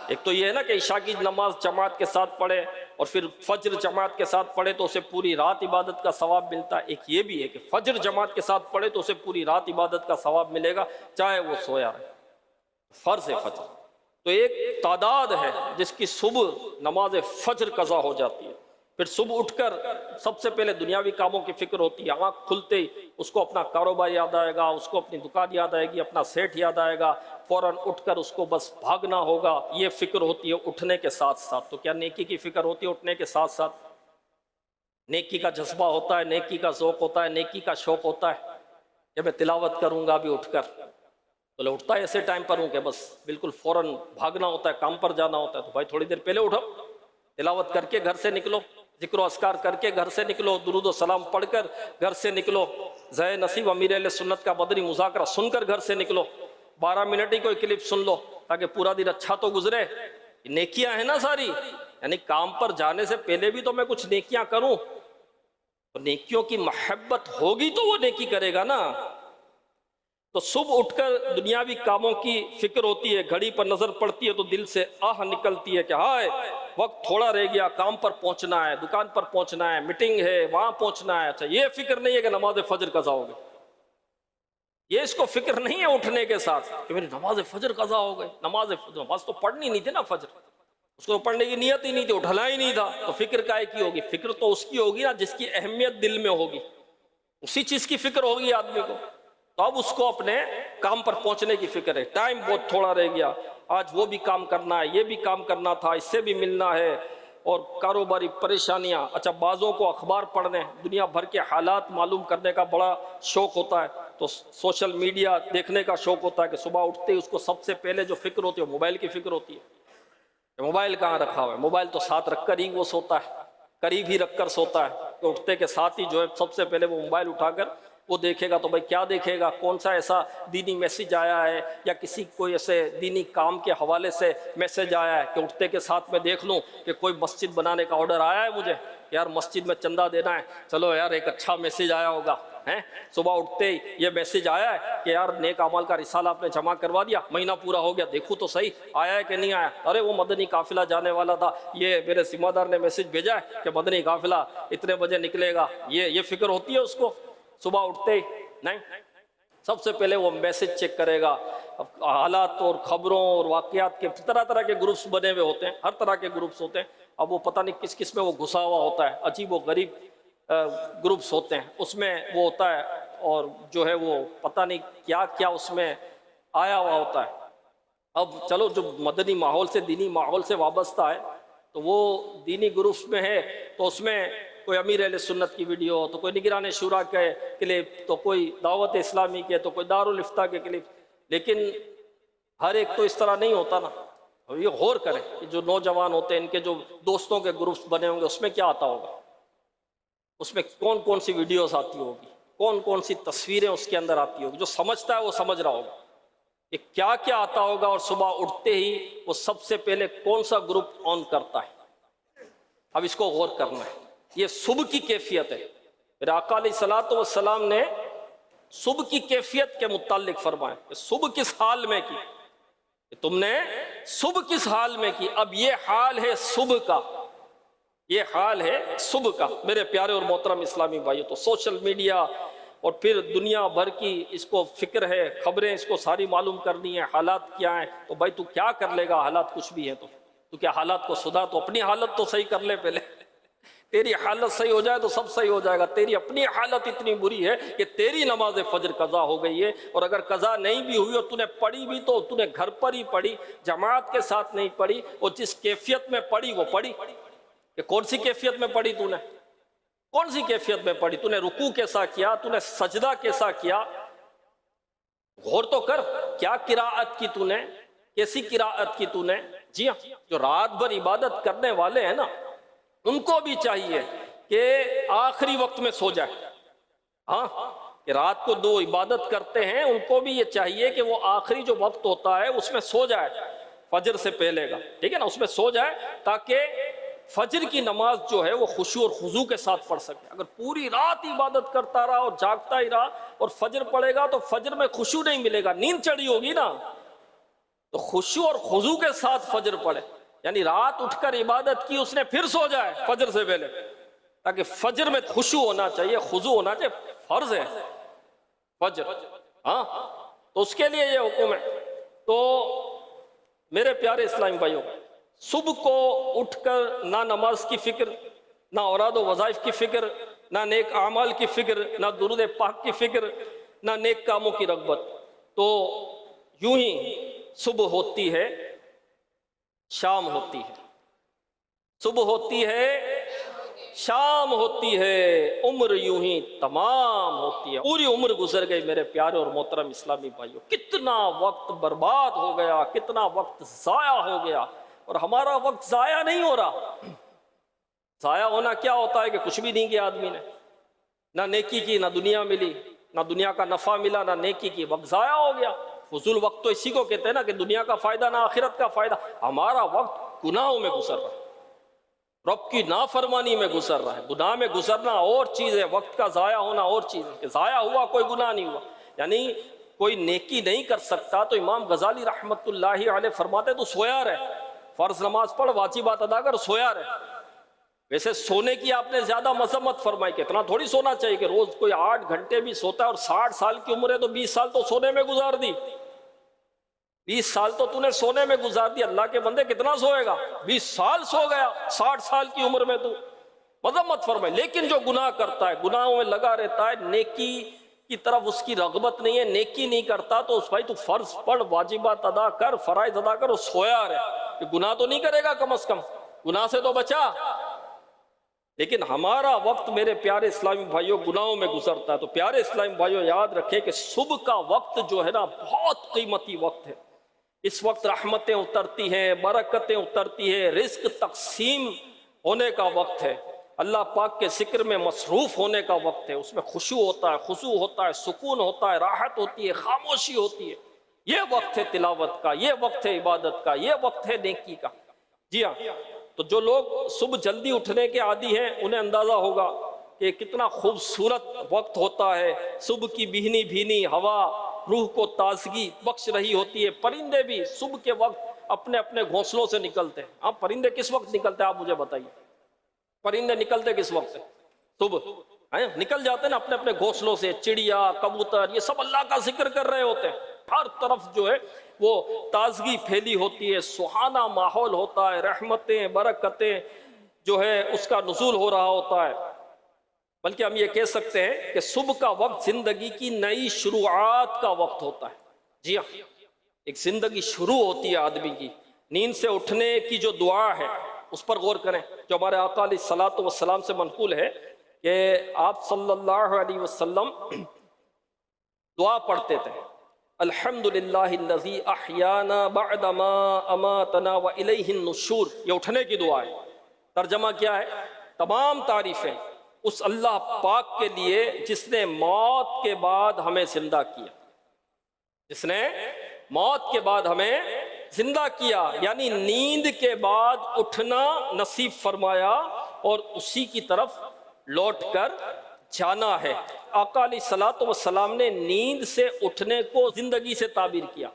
ایک تو یہ ہے نا کہ عشاء کی نماز جماعت کے ساتھ پڑھے اور پھر فجر جماعت کے ساتھ پڑھے تو اسے پوری رات عبادت کا ثواب ملتا ہے. ایک یہ بھی ہے کہ فجر جماعت کے ساتھ پڑھے تو اسے پوری رات عبادت کا ثواب ملے گا چاہے وہ سویا رہے. فرض ہے فجر. تو ایک تعداد ہے جس کی صبح نماز فجر قضا ہو جاتی ہے. پھر صبح اٹھ کر سب سے پہلے دنیاوی کاموں کی فکر ہوتی ہے. آنکھ کھلتے ہی اس کو اپنا کاروبار یاد آئے گا، اس کو اپنی دکان یاد آئے گی، اپنا سیٹ یاد آئے گا، فوراً اٹھ کر اس کو بس بھاگنا ہوگا. یہ فکر ہوتی ہے اٹھنے کے ساتھ ساتھ. تو کیا نیکی کی فکر ہوتی ہے اٹھنے کے ساتھ ساتھ؟ نیکی کا جذبہ ہوتا ہے، نیکی کا ذوق ہوتا ہے، نیکی کا شوق ہوتا ہے کہ میں تلاوت کروں گا ابھی اٹھ کر. تو اٹھتا ہے ایسے ٹائم پر ہوں کہ بس بالکل فوراً بھاگنا ہوتا ہے، کام پر جانا ہوتا ہے. تو بھائی تھوڑی دیر پہلے اٹھو، تلاوت کر کے گھر سے نکلو، ذکر و اذکار کر کے گھر سے نکلو، درود و سلام پڑھ کر گھر سے نکلو، زہ نصیب امیر اہل سنت کا مدنی مذاکرہ سن کر گھر سے نکلو. 12 منٹ ہی کوئی کلپ سن لو تاکہ پورا دن اچھا تو گزرے. نیکیاں ہیں نا ساری، یعنی کام پر جانے سے پہلے بھی تو میں کچھ نیکیاں کروں. تو نیکیوں کی محبت ہوگی تو وہ نیکی کرے گا نا. تو صبح اٹھ کر دنیاوی کاموں کی فکر ہوتی ہے، گھڑی پر نظر پڑتی ہے تو دل سے آہ نکلتی ہے کہ ہائے وقت تھوڑا رہ گیا، کام پر پہنچنا ہے، دکان پر پہنچنا ہے، میٹنگ ہے وہاں پہنچنا ہے. اچھا یہ فکر نہیں ہے کہ نماز فجر قضا ہو گئی، یہ اس کو فکر نہیں ہے اٹھنے کے ساتھ کہ میری نماز فجر قضا ہو گئی. نماز تو پڑھنی نہیں تھی نا فجر، اس کو پڑھنے کی نیت ہی نہیں تھی، اٹھنا ہی نہیں تھا. تو فکر کائے کی ہوگی؟ فکر تو اس کی ہوگی نا جس کی اہمیت دل میں ہوگی، اسی چیز کی فکر ہوگی آدمی کو. تو اب اس کو اپنے کام پر پہنچنے کی فکر ہے. ٹائم بہت تھوڑا رہ گیا، آج وہ بھی کام کرنا ہے، یہ بھی کام کرنا تھا، اس سے بھی ملنا ہے، اور کاروباری پریشانیاں. اچھا بعضوں کو اخبار پڑھنے دنیا بھر کے حالات معلوم کرنے کا بڑا شوق ہوتا ہے, تو سوشل میڈیا دیکھنے کا شوق ہوتا ہے کہ صبح اٹھتے ہی اس کو سب سے پہلے جو فکر ہوتی ہے موبائل کی فکر ہوتی ہے. موبائل کہاں رکھا ہوا ہے؟ موبائل تو ساتھ رکھ کر ہی وہ سوتا ہے, قریب ہی رکھ کر سوتا ہے. کہ اٹھتے کے ساتھ ہی جو ہے سب سے پہلے وہ موبائل اٹھا کر وہ دیکھے گا. تو بھائی کیا دیکھے گا؟ کون سا ایسا دینی میسج آیا ہے یا کسی کوئی ایسے دینی کام کے حوالے سے میسج آیا ہے کہ اٹھتے کے ساتھ میں دیکھ لوں کہ کوئی مسجد بنانے کا آرڈر آیا ہے مجھے, یار مسجد میں چندہ دینا ہے, چلو یار ایک اچھا میسج آیا ہوگا. صبح اٹھتے ہی یہ میسج آیا ہے کہ یار نیک اعمال کا رسالہ آپ نے جمع کروا دیا, مہینہ پورا ہو گیا, دیکھوں تو صحیح آیا ہے کہ نہیں آیا. ارے وہ مدنی قافلہ جانے والا تھا, یہ میرے ذمہ دار نے میسج بھیجا ہے کہ مدنی قافلہ اتنے بجے نکلے گا. یہ فکر ہوتی ہے اس کو صبح اٹھتے ہی؟ نہیں, سب سے پہلے وہ میسج چیک کرے گا. حالات اور خبروں اور واقعات کے طرح طرح کے گروپس بنے ہوئے ہوتے ہیں, ہر طرح کے گروپس ہوتے ہیں. اب وہ پتہ نہیں کس کس میں وہ گھسا ہوا ہوتا ہے, عجیب و غریب گروپس ہوتے ہیں, اس میں وہ ہوتا ہے. اور جو ہے وہ پتہ نہیں کیا کیا اس میں آیا ہوا ہوتا ہے. اب چلو جو مدنی ماحول سے دینی ماحول سے وابستہ ہے تو وہ دینی گروپس میں ہے, تو اس میں کوئی امیر اہل سنت کی ویڈیو, تو کوئی نگران شورا کے کلپ, تو کوئی دعوت اسلامی کے, تو کوئی دارالافتاء کے کلپ. لیکن ہر ایک تو اس طرح نہیں ہوتا نا. یہ غور کریں کہ جو نوجوان ہوتے ہیں ان کے جو دوستوں کے گروپس بنے ہوں گے اس میں کیا آتا ہوگا, اس میں کون کون سی ویڈیوز آتی ہوگی, کون کون سی تصویریں اس کے اندر آتی ہوگی. جو سمجھتا ہے وہ سمجھ رہا ہوگا کہ کیا کیا آتا ہوگا. اور صبح اٹھتے ہی وہ سب سے پہلے کون سا گروپ آن کرتا ہے. اب اس کو غور کرنا ہے. یہ صبح کی کیفیت ہے. میرے آقا علیہ الصلوۃ والسلام نے صبح کی کیفیت کے متعلق فرمایا کہ صبح کس حال میں کی, تم نے صبح کس حال میں کی. اب یہ حال ہے صبح کا, یہ حال ہے صبح کا. میرے پیارے اور محترم اسلامی بھائیو, تو سوشل میڈیا اور پھر دنیا بھر کی اس کو فکر ہے, خبریں اس کو ساری معلوم کرنی ہے, حالات کیا ہیں. تو بھائی تو کیا کر لے گا, حالات کچھ بھی ہیں تو کیا حالات کو سدھار, تو اپنی حالت تو صحیح کر لے پہلے. تیری حالت صحیح ہو جائے تو سب صحیح ہو جائے گا. تیری اپنی حالت اتنی بری ہے کہ تیری نماز فجر قضا ہو گئی ہے, اور اگر قضا نہیں بھی ہوئی اور تو نے پڑھی بھی تو تو نے گھر پر ہی پڑھی, جماعت کے ساتھ نہیں پڑھی, اور جس کیفیت میں پڑھی وہ پڑھی. کہ کون سی کیفیت میں پڑھی تو نے, کون سی کیفیت میں پڑھی, تو نے رکوع کیسا کیا, تو نے سجدہ کیسا کیا. غور تو کر, کیا قراءت کی تو نے, کیسی قراءت کی تو نے. جی ہاں, جو رات بھر عبادت کرنے والے ہیں نا ان کو بھی چاہیے کہ آخری وقت میں سو جائے. ہاں, کہ رات کو دو عبادت کرتے ہیں ان کو بھی یہ چاہیے کہ وہ آخری جو وقت ہوتا ہے اس میں سو جائے, فجر سے پہلے کا, ٹھیک ہے نا, اس میں سو جائے تاکہ فجر کی نماز جو ہے وہ خشوع اور خضوع کے ساتھ پڑھ سکے. اگر پوری رات عبادت کرتا رہا اور جاگتا ہی رہا اور فجر پڑھے گا تو فجر میں خشوع نہیں ملے گا, نیند چڑھی ہوگی نا. تو خشوع اور خضوع کے ساتھ فجر پڑھے, یعنی رات اٹھ کر عبادت کی اس نے پھر سو جائے فجر سے پہلے, تاکہ فجر میں خشوع ہونا چاہیے, خضوع ہونا چاہیے, فرض ہے فجر. ہاں, تو اس کے لیے یہ حکم ہے. تو میرے پیارے اسلامی بھائیوں, صبح کو اٹھ کر نہ نماز کی فکر, نہ اوراد و وظائف کی فکر, نہ نیک اعمال کی فکر, نہ درود پاک کی فکر, نہ نیک کاموں کی رغبت. تو یوں ہی صبح ہوتی ہے شام ہوتی ہے, صبح ہوتی ہے شام ہوتی ہے, عمر یوں ہی تمام ہوتی ہے. پوری عمر گزر گئی میرے پیارے اور محترم اسلامی بھائیوں. کتنا وقت برباد ہو گیا, کتنا وقت ضائع ہو گیا. اور ہمارا وقت ضائع نہیں ہو رہا. ضائع ہونا کیا ہوتا ہے کہ کچھ بھی نہیں کیا آدمی نے, نہ نیکی کی, نہ دنیا ملی, نہ دنیا کا نفع ملا, نہ نیکی کی, وقت ضائع ہو گیا. فضول وقت تو اسی کو کہتے ہیں نا کہ دنیا کا فائدہ نہ آخرت کا فائدہ. ہمارا وقت گناہوں میں گزر رہا ہے, رب کی نافرمانی میں گزر رہا ہے. گناہ میں گزرنا اور چیز ہے, وقت کا ضائع ہونا اور چیز ہے. کہ ضائع ہوا کوئی گناہ نہیں ہوا, یعنی کوئی نیکی نہیں کر سکتا. تو امام غزالی رحمت اللہ علیہ فرماتے تو سویا رہے, فرض نماز پڑھ, واجبات ادا کر, سویا رہے. ویسے سونے کی آپ نے زیادہ مذمت فرمائی کہ اتنا تھوڑی سونا چاہیے, کہ روز کوئی 8 گھنٹے بھی سوتا ہے اور 60 سال کی عمر ہے تو 20 سال تو سونے میں گزار دی. 20 سال تو نے سونے میں گزار دی. اللہ کے بندے کتنا سوئے گا, 20 سال سو گیا 60 سال کی عمر میں, تو مذمت فرمائی. لیکن جو گناہ کرتا ہے, گناہوں میں لگا رہتا ہے, نیکی کی طرف اس کی رغبت نہیں ہے, نیکی نہیں کرتا, تو اس بھائی تو فرض پڑھ, واجبات ادا کر, فرائض ادا کر, اور سویا رہے. کہ گناہ تو نہیں کرے گا کم از کم, گناہ سے تو بچا، لیکن ہمارا وقت میرے پیارے اسلامی بھائیوں گناہوں میں گزرتا ہے۔ تو پیارے اسلامی بھائیوں یاد رکھیں کہ صبح کا وقت جو ہے نا بہت قیمتی وقت ہے۔ اس وقت رحمتیں اترتی ہیں، برکتیں اترتی ہیں، رزق تقسیم ہونے کا وقت ہے، اللہ پاک کے ذکر میں مصروف ہونے کا وقت ہے، اس میں خشوع ہوتا ہے، خضوع ہوتا ہے، سکون ہوتا ہے، راحت ہوتی ہے، خاموشی ہوتی ہے۔ یہ وقت ہے تلاوت کا، یہ وقت ہے عبادت کا، یہ وقت ہے نیکی کا۔ جی ہاں، تو جو لوگ صبح جلدی اٹھنے کے عادی ہیں انہیں اندازہ ہوگا کہ کتنا خوبصورت وقت ہوتا ہے۔ صبح کی بھینی بھینی ہوا روح کو تازگی بخش رہی ہوتی ہے۔ پرندے بھی صبح کے وقت اپنے اپنے گھونسلوں سے نکلتے ہیں۔ ہاں، پرندے کس وقت نکلتے ہیں آپ مجھے بتائیے؟ پرندے نکلتے کس وقت سے؟ صبح نکل جاتے ہیں نا اپنے اپنے گھونسلوں سے۔ چڑیا، کبوتر، یہ سب اللہ کا ذکر کر رہے ہوتے ہیں۔ ہر طرف جو ہے وہ تازگی پھیلی ہوتی ہے، سہانا ماحول ہوتا ہے، رحمتیں برکتیں جو ہے اس کا نزول ہو رہا ہوتا ہے۔ بلکہ ہم یہ کہہ سکتے ہیں کہ صبح کا وقت زندگی کی نئی شروعات کا وقت ہوتا ہے۔ جی ہاں، ایک زندگی شروع ہوتی ہے آدمی کی۔ نیند سے اٹھنے کی جو دعا ہے اس پر غور کریں، جو ہمارے آقا علیہ الصلوۃ والسلام سے منقول ہے کہ آپ صلی اللہ علیہ وسلم دعا پڑھتے تھے، الحمدللہ الذی احیانا بعد ما اماتنا والیہ النشور۔ یہ اٹھنے کی دعا ہے۔ ترجمہ کیا ہے؟ تمام تعریفیں اس اللہ پاک کے لیے جس نے موت کے بعد ہمیں زندہ کیا، جس نے موت کے بعد ہمیں زندہ کیا، یعنی نیند کے بعد اٹھنا نصیب فرمایا اور اسی کی طرف لوٹ کر جانا ہے۔ آقا علیہ الصلوۃ والسلام نے نیند سے اٹھنے کو زندگی سے تعبیر کیا،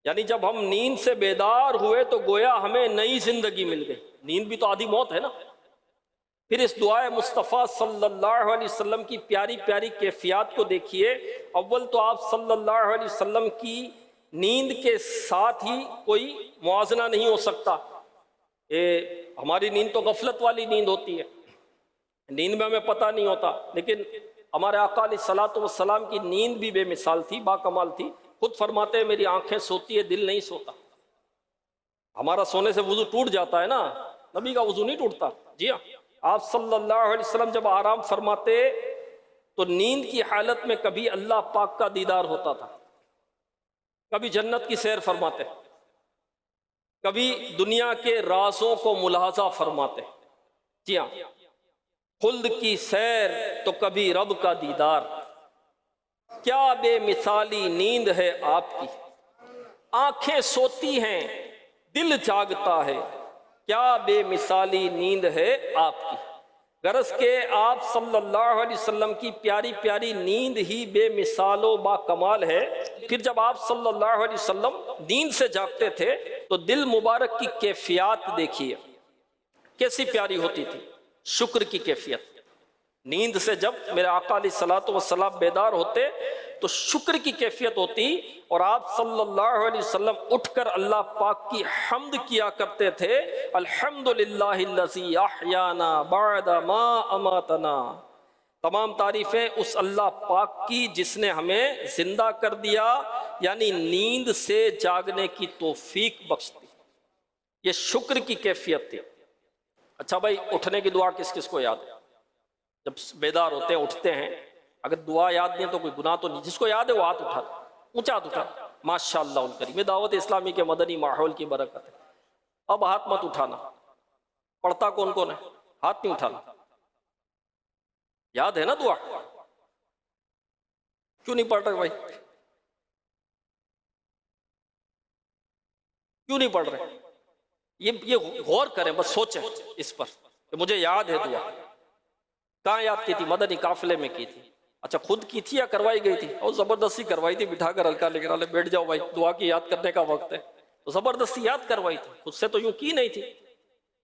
یعنی جب ہم نیند سے بیدار ہوئے تو گویا ہمیں نئی زندگی مل گئی۔ نیند بھی تو آدھی موت ہے نا۔ پھر اس دعائے مصطفیٰ صلی اللہ علیہ وسلم کی پیاری پیاری کیفیات کو دیکھیے۔ اول تو آپ صلی اللہ علیہ وسلم کی نیند کے ساتھ ہی کوئی موازنہ نہیں ہو سکتا۔ ہماری نیند تو غفلت والی نیند ہوتی ہے، نیند میں ہمیں پتہ نہیں ہوتا، لیکن ہمارے آقا علیہ الصلوۃ والسلام کی نیند بھی بے مثال تھی، با کمال تھی۔ خود فرماتے ہیں میری آنکھیں سوتی ہے، دل نہیں سوتا۔ ہمارا سونے سے وضو ٹوٹ جاتا ہے نا، نبی کا وضو نہیں ٹوٹتا۔ جی ہاں، آپ صلی اللہ علیہ وسلم جب آرام فرماتے تو نیند کی حالت میں کبھی اللہ پاک کا دیدار ہوتا تھا، کبھی جنت کی سیر فرماتے، کبھی دنیا کے رازوں کو ملاحظہ فرماتے۔ جی ہاں، خلد کی سیر تو کبھی رب کا دیدار۔ کیا بے مثالی نیند ہے آپ کی، آنکھیں سوتی ہیں دل جاگتا ہے، کیا بے مثالی نیند ہے آپ کی۔ غرض کہ آپ صلی اللہ علیہ وسلم کی پیاری پیاری نیند ہی بے مثال و با کمال ہے۔ پھر جب آپ صلی اللہ علیہ وسلم نیند سے جاگتے تھے تو دل مبارک کی کیفیات دیکھیے کیسی پیاری ہوتی تھی۔ شکر کی کیفیت، نیند سے جب میرے آقا علیہ الصلوۃ والسلام بیدار ہوتے تو شکر کی کیفیت ہوتی، اور آپ صلی اللہ علیہ وسلم اٹھ کر اللہ پاک کی حمد کیا کرتے تھے، الحمدللہ الذی احیانا بعد ما اماتنا۔ تمام تعریفیں اس اللہ پاک کی جس نے ہمیں زندہ کر دیا، یعنی نیند سے جاگنے کی توفیق بخش دی۔ یہ شکر کی کیفیت تھی۔ اچھا بھائی، اٹھنے کی دعا کس کس کو یاد ہے؟ جب بیدار ہوتے ہیں اٹھتے ہیں، اگر دعا یاد نہیں تو کوئی گناہ تو نہیں۔ جس کو یاد ہے وہ ہاتھ اٹھا، اونچا ہاتھ اٹھا۔ ماشاءاللہ الکریم، یہ دعوت اسلامی کے مدنی ماحول کی برکت ہے۔ اب ہاتھ مت اٹھانا، پڑھتا کون کون ہے؟ ہاتھ نہیں اٹھانا۔ یاد ہے نا دعا؟ کیوں نہیں پڑھ رہے بھائی؟ کیوں نہیں پڑھ رہے؟ یہ غور کریں، بس سوچیں اس پر کہ مجھے یاد ہے دعا۔ کہاں یاد کی تھی؟ مدنی قافلے میں کی تھی۔ اچھا، خود کی تھی یا کروائی گئی تھی؟ اور زبردستی کروائی تھی، بٹھا کر ہلکا لے کر بیٹھ جاؤ بھائی، دعا کی یاد کرنے کا وقت ہے، تو زبردستی یاد کروائی تھی، خود سے تو یوں کی نہیں تھی۔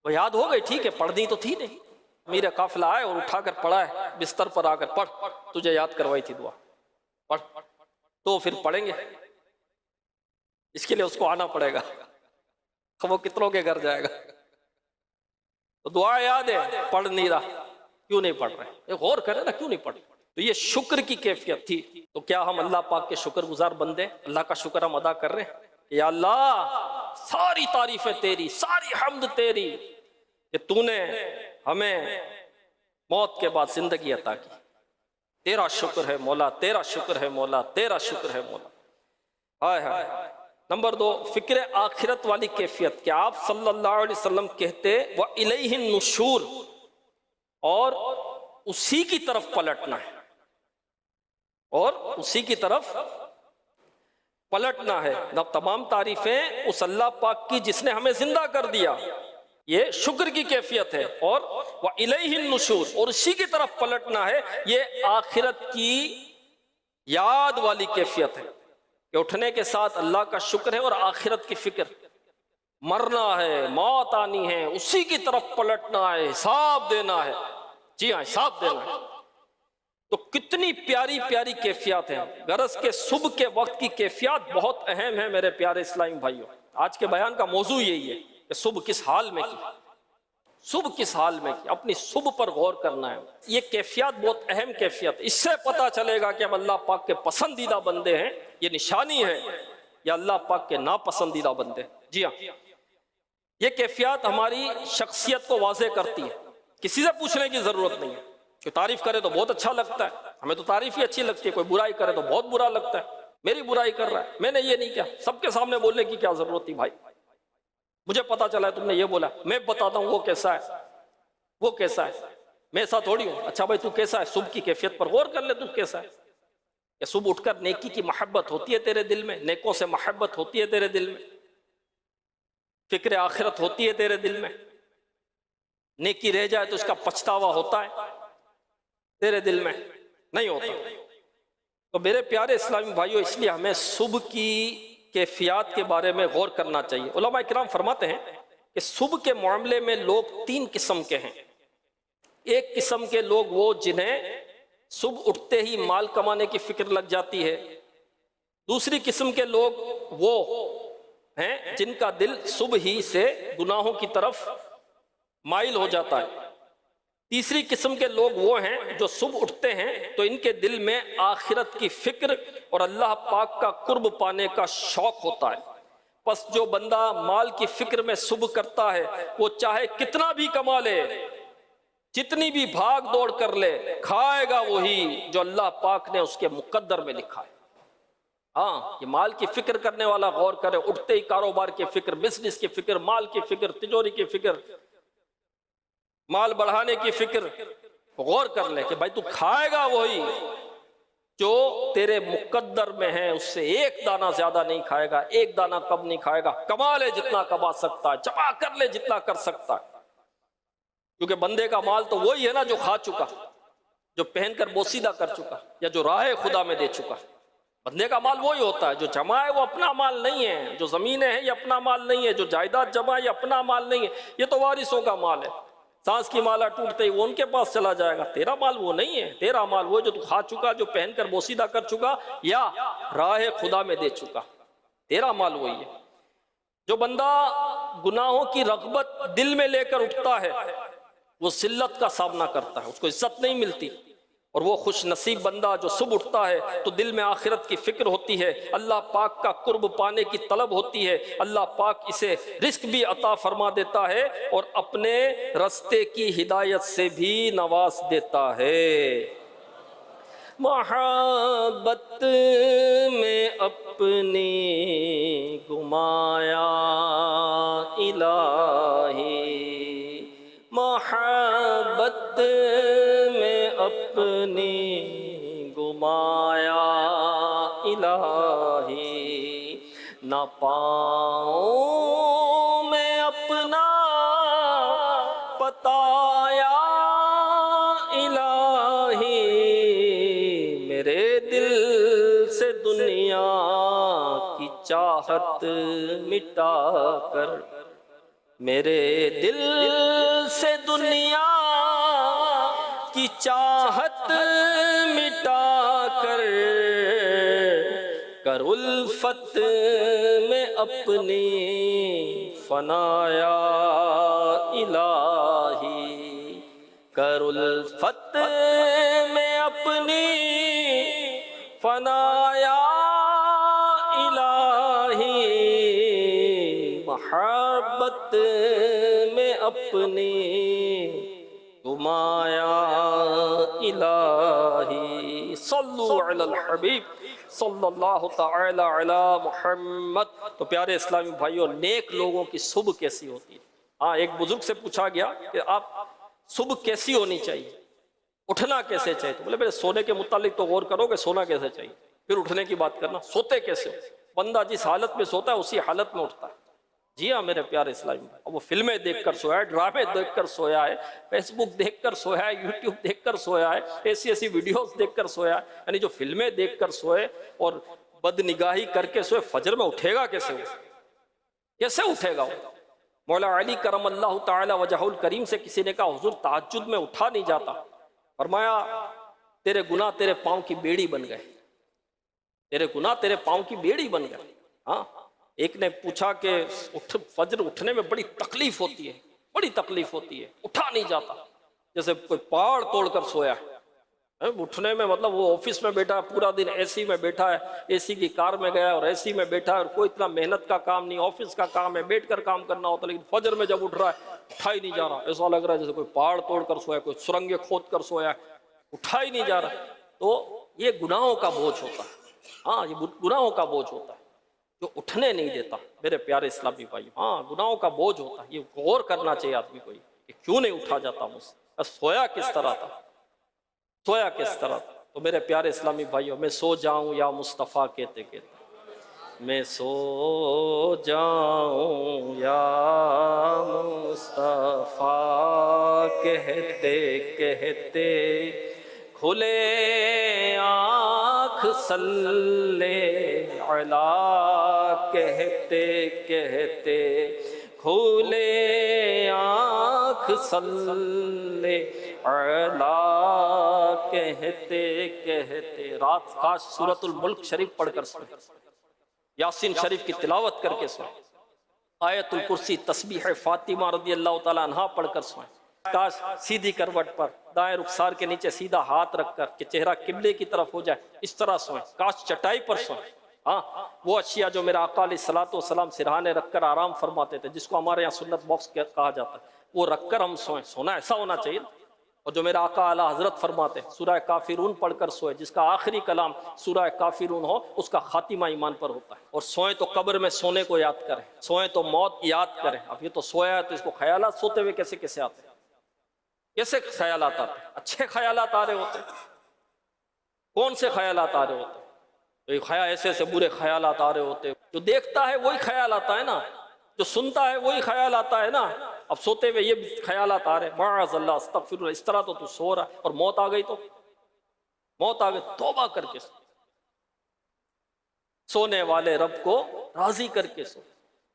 وہ یاد ہو گئی، ٹھیک ہے، پڑھنی تو تھی نہیں۔ میرا قافلہ آئے اور اٹھا کر پڑھا ہے، بستر پر آ کر پڑھ، تجھے یاد کروائی تھی دعا، پڑھ، تو پھر پڑھیں گے۔ اس کے لیے اس کو آنا پڑے گا، وہ کتنوں کے گھر جائے گا؟ تو دعا یاد ہے، پڑھ نہیں رہا، کیوں نہیں پڑھ رہے؟ غور کریں نا، کیوں نہیں پڑھ رہے؟ تو یہ شکر کی کیفیت تھی۔ تو کیا ہم اللہ پاک کے شکر گزار بندے؟ اللہ کا شکر ہم ادا کر رہے ہیں کہ یا اللہ ساری تعریفیں تیری، ساری حمد تیری کہ تو نے ہمیں موت کے بعد زندگی عطا کی. تیرا شکر ہے مولا، تیرا شکر ہے مولا، تیرا شکر ہے مولا. ہائے ہائے. نمبر 2، فکر آخرت والی کیفیت کہ آپ صلی اللہ علیہ وسلم کہتے وَإِلَيْهِ النُّشُورُ، اور اسی کی طرف پلٹنا ہے، اور اسی کی طرف پلٹنا ہے. تمام تعریفیں اس اللہ پاک کی جس نے ہمیں زندہ کر دیا، یہ شکر کی کیفیت ہے. اور وَإِلَيْهِ النُّشُورُ، اور اسی کی طرف پلٹنا ہے، یہ آخرت کی یاد والی کیفیت ہے کہ اٹھنے کے ساتھ اللہ کا شکر ہے اور آخرت کی فکر. مرنا ہے، موت آنی ہے، اسی کی طرف پلٹنا ہے، حساب دینا ہے. جی ہاں، حساب دینا ہے. تو کتنی پیاری پیاری کیفیات ہیں. غرض کہ صبح کے وقت کی کیفیات بہت اہم ہیں میرے پیارے اسلامی بھائیوں. آج کے بیان کا موضوع یہی ہے کہ صبح کس حال میں کی، صبح کس حال میں کی، اپنی صبح پر غور کرنا ہے. یہ کیفیات بہت اہم کیفیت، اس سے پتہ چلے گا کہ ہم اللہ پاک کے پسندیدہ بندے ہیں، یہ نشانی ہے، یا اللہ پاک کے ناپسندیدہ بندے. جی ہاں، یہ کیفیات ہماری شخصیت کو واضح کرتی ہے. کسی سے پوچھنے کی ضرورت نہیں ہے. کوئی تعریف کرے تو بہت اچھا لگتا ہے، ہمیں تو تعریف ہی اچھی لگتی ہے. کوئی برائی کرے تو بہت برا لگتا ہے، میری برائی کر رہا ہے، میں نے یہ نہیں کیا. سب کے سامنے بولنے کی کیا ضرورت تھی بھائی؟ مجھے پتا چلا ہے تم نے یہ بولا، میں بتاتا ہوں وہ کیسا ہے، وہ کیسا ہے. میں ایسا تھوڑی ہوں. اچھا بھائی تو کیسا ہے؟ صبح کی کیفیت پر غور کر لے، تو کیسا ہے. کہ صبح اٹھ کر نیکی کی محبت ہوتی ہے تیرے دل میں، نیکوں سے محبت ہوتی ہے تیرے دل میں، فکر آخرت ہوتی ہے تیرے دل میں. نیکی رہ جائے تو اس کا پچھتاوا ہوتا ہے تیرے دل میں؟ نہیں ہوتا. تو میرے پیارے اسلامی بھائیوں، اس لیے ہمیں صبح کی کیفیات کے بارے میں غور کرنا چاہیے. علماء کرام فرماتے ہیں کہ صبح کے معاملے میں لوگ 3 قسم کے ہیں. ایک قسم کے لوگ وہ جنہیں صبح اٹھتے ہی مال کمانے کی فکر لگ جاتی ہے. دوسری قسم کے لوگ وہ ہیں جن کا دل صبح ہی سے گناہوں کی طرف مائل ہو جاتا ہے. تیسری قسم کے لوگ وہ ہیں جو صبح اٹھتے ہیں تو ان کے دل میں آخرت کی فکر اور اللہ پاک کا قرب پانے کا شوق ہوتا ہے. پس جو بندہ مال کی فکر میں صبح کرتا ہے، وہ چاہے کتنا بھی کما لے، جتنی بھی بھاگ دوڑ کر لے، کھائے گا وہی جو اللہ پاک نے اس کے مقدر میں لکھا ہے. ہاں، یہ مال کی فکر کرنے والا غور کرے. اٹھتے ہی کاروبار کی فکر، بزنس کی فکر، مال کی فکر، تجوری کی فکر، مال بڑھانے کی فکر. غور کر لے کہ بھائی تو کھائے گا وہی جو تیرے مقدر میں ہے، اس سے ایک دانہ زیادہ نہیں کھائے گا، ایک دانہ کم نہیں کھائے گا. کما لے جتنا کما سکتا ہے، جمع کر لے جتنا کر سکتا ہے. کیونکہ بندے کا مال تو وہی ہے نا جو کھا چکا، جو پہن کر بوسیدہ کر چکا، یا جو راہ خدا میں دے چکا. بندے کا مال وہی ہوتا ہے. جو جمع ہے وہ اپنا مال نہیں ہے، جو زمینیں ہیں یہ اپنا مال نہیں ہے، جو جائیداد جمع ہے یہ اپنا مال نہیں ہے، یہ تو وارثوں کا مال ہے. سانس کی مالا ٹوٹتے ہی وہ ان کے پاس چلا جائے گا. تیرا مال وہ نہیں ہے. تیرا مال وہ جو تو کھا چکا، جو پہن کر بوسیدہ کر چکا، یا راہ خدا میں دے چکا. تیرا مال وہی ہے. جو بندہ گناہوں کی رغبت دل میں لے کر اٹھتا ہے وہ ذلت کا سامنا کرتا ہے، اس کو عزت نہیں ملتی. اور وہ خوش نصیب بندہ جو صبح اٹھتا ہے تو دل میں آخرت کی فکر ہوتی ہے، اللہ پاک کا قرب پانے کی طلب ہوتی ہے. اللہ پاک اسے رزق بھی عطا فرما دیتا ہے اور اپنے رستے کی ہدایت سے بھی نواز دیتا ہے. محبت میں اپنی گمایا الہی، محبت میں اپنی گمایا الہی، نہ پاؤں میں اپنا بتایا الہی، میرے دل سے دنیا کی چاہت مٹا کر، میرے دل سے دنیا کی چاہت مٹا کر، کر الفت میں اپنی فنایا الہی، کر الفت میں اپنی فنایا الہی، محبت میں اپنی گمایا الہی صلو علی الحبیب صلی اللہ تعالی علی محمد۔ تو پیارے اسلامی بھائیوں، نیک لوگوں کی صبح کیسی ہوتی ہے؟ ہاں، ایک بزرگ سے پوچھا گیا کہ آپ صبح کیسی ہونی چاہیے، اٹھنا کیسے چاہیے؟ تو بولے میرے سونے کے متعلق تو غور کرو کہ سونا کیسے چاہیے، پھر اٹھنے کی بات کرنا۔ سوتے کیسے ہو؟ بندہ جس حالت میں سوتا ہے اسی حالت میں اٹھتا ہے۔ جی ہاں میرے پیارے اسلامی بھائی، اب وہ فلمیں دیکھ کر سویا ہے، ڈرامے دیکھ کر سویا ہے، فیس بک دیکھ کر سویا ہے، یوٹیوب دیکھ کر سویا ہے، ایسی ایسی ویڈیوز دیکھ کر سویا ہے، یعنی جو فلمیں دیکھ کر سوئے اور بد نگاہی کر کے سوئے، فجر میں اٹھے گا کیسے؟ وہ کیسے اٹھے گا؟ مولا علی کرم اللہ تعالی وجہ الکریم سے کسی نے کہا حضور تہجد میں اٹھا نہیں جاتا۔ فرمایا تیرے گناہ تیرے پاؤں کی بیڑی بن گئے، تیرے گناہ تیرے پاؤں کی بیڑی بن گئے۔ ہاں، ایک نے پوچھا کہ فجر اٹھنے میں بڑی تکلیف ہوتی ہے، بڑی تکلیف ہوتی ہے، اٹھا نہیں جاتا، جیسے کوئی پہاڑ توڑ کر سویا ہے۔ اٹھنے میں مطلب وہ آفس میں بیٹھا ہے، پورا دن اے سی میں بیٹھا ہے، اے سی کی کار میں گیا اور اے سی میں بیٹھا ہے، اور کوئی اتنا محنت کا کام نہیں، آفس کا کام ہے، بیٹھ کر کام کرنا ہوتا، لیکن فجر میں جب اٹھ رہا ہے اٹھا ہی نہیں جا رہا، ایسا لگ رہا ہے جیسے کوئی پہاڑ توڑ کر سویا ہے، کوئی سرنگیں کھود کر سویا ہے، اٹھا ہی نہیں جا رہا۔ تو یہ گناہوں کا بوجھ ہوتا ہے۔ ہاں، یہ گناہوں کا بوجھ ہوتا ہے جو اٹھنے نہیں دیتا میرے پیارے اسلامی بھائی۔ ہاں، گناہوں کا بوجھ ہوتا ہے، یہ غور کرنا چاہیے آدمی کو کہ کیوں نہیں اٹھا جاتا مجھ سے، سویا کس طرح تھا، سویا کس طرح تھا۔ تو میرے پیارے اسلامی بھائیوں، میں سو جاؤں یا مصطفیٰ کہتے کہتے، میں سو جاؤں یا مصطفیٰ کہتے کہتے، کھلے آنکھ صلی علی کہتے کہتے، کھلے آنکھ صلی علی کہتے کہتے۔ رات کاش سورۃ الملک شریف پڑھ کر سوئے، یاسین شریف کی تلاوت کر کے سوئے، آیت الکرسی، تسبیح فاطمہ رضی اللہ تعالی عنہا پڑھ کر سوئیں۔ کاش سیدھی کروٹ پر دائیں رخسار کے نیچے سیدھا ہاتھ رکھ کر کہ چہرہ قبلے کی طرف ہو جائے، اس طرح سوئیں۔ کاش چٹائی پر سوئیں۔ ہاں، وہ اشیاء جو میرا آقا علیہ الصلوۃ والسلام سرہانے رکھ کر آرام فرماتے تھے، جس کو ہمارے یہاں سنت باکس کہا جاتا ہے، وہ رکھ کر ہم سوئیں۔ سونا ایسا ہونا چاہیے۔ اور جو میرا آقا اعلیٰ حضرت فرماتے ہیں سورہ کافرون پڑھ کر سوئے، جس کا آخری کلام سورہ کافرون ہو، اس کا خاتمہ ایمان پر ہوتا ہے۔ اور سوئیں تو قبر میں سونے کو یاد کریں، سوئیں تو موت یاد کریں۔ اب یہ تو سویا ہے تو اس کو خیالات سوتے ہوئے کیسے کیسے آتے ہیں، کیسے خیالات آتے ہیں؟ اچھے خیالات آ رہے ہوتے ہیں، کون سے خیالات آ رہے ہوتے ہیں؟ تو خیال ایسے ایسے برے خیالات آ رہے ہوتے ہیں۔ جو دیکھتا ہے وہی خیال آتا ہے نا، جو سنتا ہے وہی خیال آتا ہے نا۔ اب سوتے ہوئے یہ خیالات آ رہے ہیں، معاذ اللہ، استغفر اللہ، اس طرح تو سو رہا ہے، اور موت آ گئی تو موت آ گئی، توبہ کر کے سو، سونے والے رب کو راضی کر کے سو۔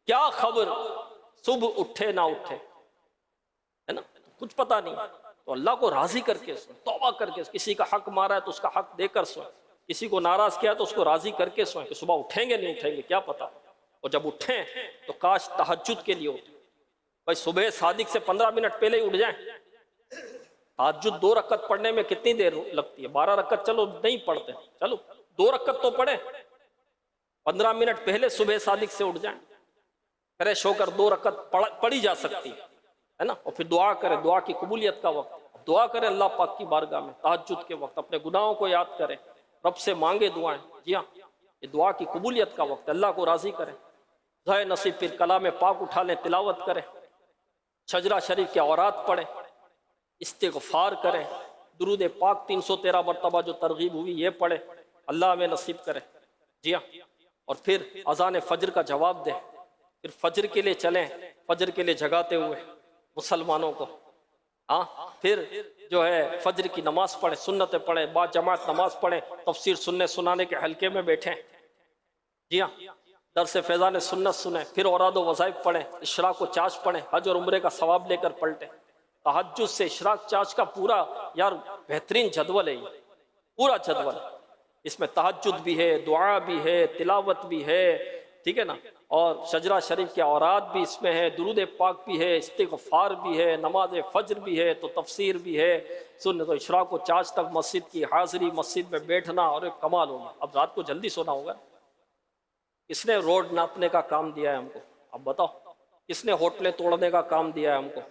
کیا خبر صبح اٹھے نہ اٹھے، ہے نا، کچھ پتہ نہیں، تو اللہ کو راضی کر کے سو، توبہ کر کے سو۔ کسی کا حق مارا ہے تو اس کا حق دے کر سوئیں، کسی کو ناراض کیا تو اس کو راضی کر کے سوئیں، کہ صبح اٹھیں گے نہیں اٹھیں گے کیا پتہ، اور جب اٹھیں تو کاش تہجد کے لیے اٹھیں۔ بھائی صبح صادق سے 15 منٹ پہلے ہی اٹھ جائیں۔ تہجد 2 رکعت پڑھنے میں کتنی دیر لگتی ہے؟ 12 رکعت چلو نہیں پڑھتے، چلو 2 رکعت تو پڑھیں، 15 منٹ پہلے صبح صادق سے اٹھ جائیں، فریش ہو کر 2 رکعت پڑھی جا سکتی ہے نا، اور پھر دعا کریں، دعا کی قبولیت کا وقت، دعا کریں اللہ پاک کی بارگاہ میں تہجد کے وقت، اپنے گناہوں کو یاد کریں، رب سے مانگے دعائیں۔ جی ہاں، یہ دعا کی قبولیت کا وقت، اللہ کو راضی کریں۔ ذائع نصیب پھر کلام پاک اٹھا لیں، تلاوت کریں، شجرہ شریف کے اورات پڑھیں، استغفار کریں، درود پاک 313 مرتبہ جو ترغیب ہوئی یہ پڑھیں، اللہ میں نصیب کریں۔ جی ہاں، اور پھر اذان فجر کا جواب دیں، پھر فجر کے لیے چلیں، فجر کے لیے جگاتے ہوئے مسلمانوں کو۔ ہاں، پھر جو ہے فجر کی نماز پڑھیں، سنتیں پڑھیں، با جماعت نماز پڑھیں، تفسیر سننے سنانے کے حلقے میں بیٹھیں۔ جی ہاں، درس فیضان سنت سنیں، پھر اوراد و وظائف پڑھیں، اشراق و چاش پڑھیں، حج اور عمرے کا ثواب لے کر پلٹیں۔ تہجد سے اشراق چاش کا پورا یار بہترین جدول ہے، یہ پورا جدول، اس میں تہجد بھی ہے، دعا بھی ہے، تلاوت بھی ہے، ٹھیک ہے نا، اور شجرہ شریف کے اوراد بھی اس میں ہے، درود پاک بھی ہے، استغفار بھی ہے، نماز فجر بھی ہے، تو تفسیر بھی ہے، سن تو اشراق و چاش تک مسجد کی حاضری، مسجد میں بیٹھنا، اور ایک کمال ہوگا۔ اب رات کو جلدی سونا ہوگا، کس نے روڈ ناپنے کا کام دیا ہے ہم کو؟ اب بتاؤ، کس نے ہوٹلیں توڑنے کا کام دیا ہے ہم کو؟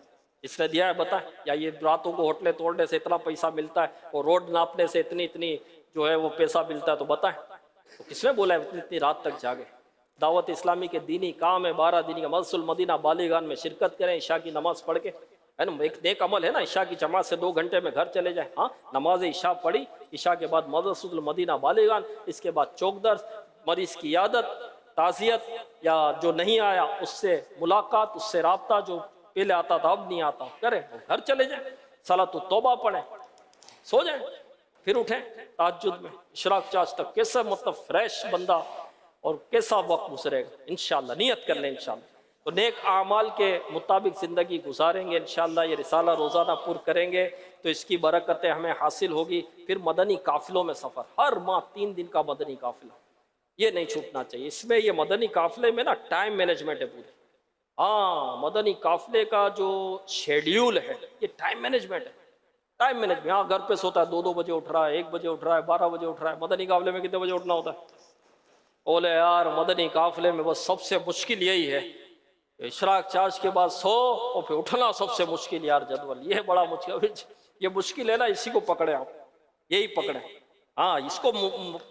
اس نے دیا ہے بتائیں؟ یا یہ راتوں کو ہوٹلیں توڑنے سے اتنا پیسہ ملتا ہے اور روڈ ناپنے سے اتنی جو ہے وہ پیسہ ملتا ہے، تو بتائیں تو کس نے بولا ہے اتنی رات تک جاگے؟ دعوت اسلامی کے دینی کام ہے، 12 دینی کا مسجد المدینہ بالغان میں شرکت کریں، عشاء کی نماز پڑھ کے، ہے نا، ایک نیک عمل ہے نا، عشاء کی جماعت سے 2 گھنٹے میں گھر چلے جائیں، ہاں نماز عشاء پڑھی، عشاء کے بعد مسجد المدینہ بالغان، اس کے بعد چوک درس، مریض کی عیادت، تعزیت، یا جو نہیں آیا اس سے ملاقات، اس سے رابطہ، جو پہلے آتا تھا اب نہیں آتا کریں، گھر چلے جائیں، صلاۃ التوبہ پڑھیں، سو جائیں، پھر اٹھیں تہجد میں اشراق چاش تک، کیسا مطلب فریش بندہ اور کیسا وقت گزرے گا انشاءاللہ، نیت کر لیں انشاءاللہ۔ تو نیک اعمال کے مطابق زندگی گزاریں گے انشاءاللہ، یہ رسالہ روزانہ پر کریں گے تو اس کی برکتیں ہمیں حاصل ہوگی۔ پھر مدنی قافلوں میں سفر، ہر ماہ 3 دن کا مدنی قافلہ، یہ نہیں چھوٹنا چاہیے۔ اس میں یہ مدنی قافلے میں نا ٹائم مینجمنٹ ہے پوری، ہاں مدنی قافلے کا جو شیڈیول ہے یہ ٹائم مینجمنٹ ہے، ٹائم مینجمنٹ۔ ہاں گھر پہ سوتا ہے 2 بجے اٹھ رہا ہے، 1 بجے اٹھ رہا ہے، 12 بجے اٹھ رہا ہے، مدنی قافلے میں کتنے بجے اٹھنا ہوتا ہے؟ بولے یار مدنی قافلے میں بس سب سے مشکل یہی ہے، اشراق چاش کے بعد سو اور پھر اٹھنا سب سے مشکل یار جدول، یہ بڑا مشکل، یہ مشکل ہے نا، اسی کو پکڑے آپ، یہی پکڑے، ہاں اس کو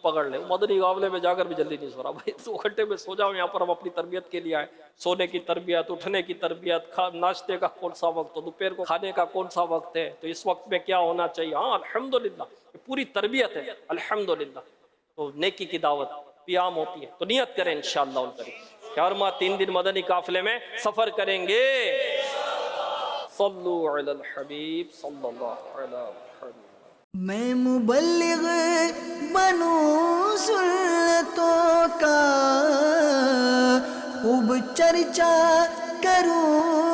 پکڑ لیں۔ مدنی قافلے میں جا کر بھی جلدی نہیں سو رہا بھائی، 2 گھنٹے میں سو جاؤ، یہاں پر ہم اپنی تربیت کے لیے آئے، سونے کی تربیت، اٹھنے کی تربیت، ناشتے کا کون سا وقت، دوپہر کو کھانے کا کون سا وقت ہے، تو اس وقت میں کیا ہونا چاہیے، ہاں الحمدللہ یہ پوری تربیت ہے الحمدللہ۔ تو نیکی کی دعوت قیام ہوتی ہے، تو نیت کریں انشاءاللہ الکریم کہ ہر ماہ 3 دن مدنی قافلے میں سفر کریں گے۔ صلو علی الحبیب صلی اللہ علیہ وسلم۔ میں مبلغ بنوں سنتوں کا، خوب چرچا کروں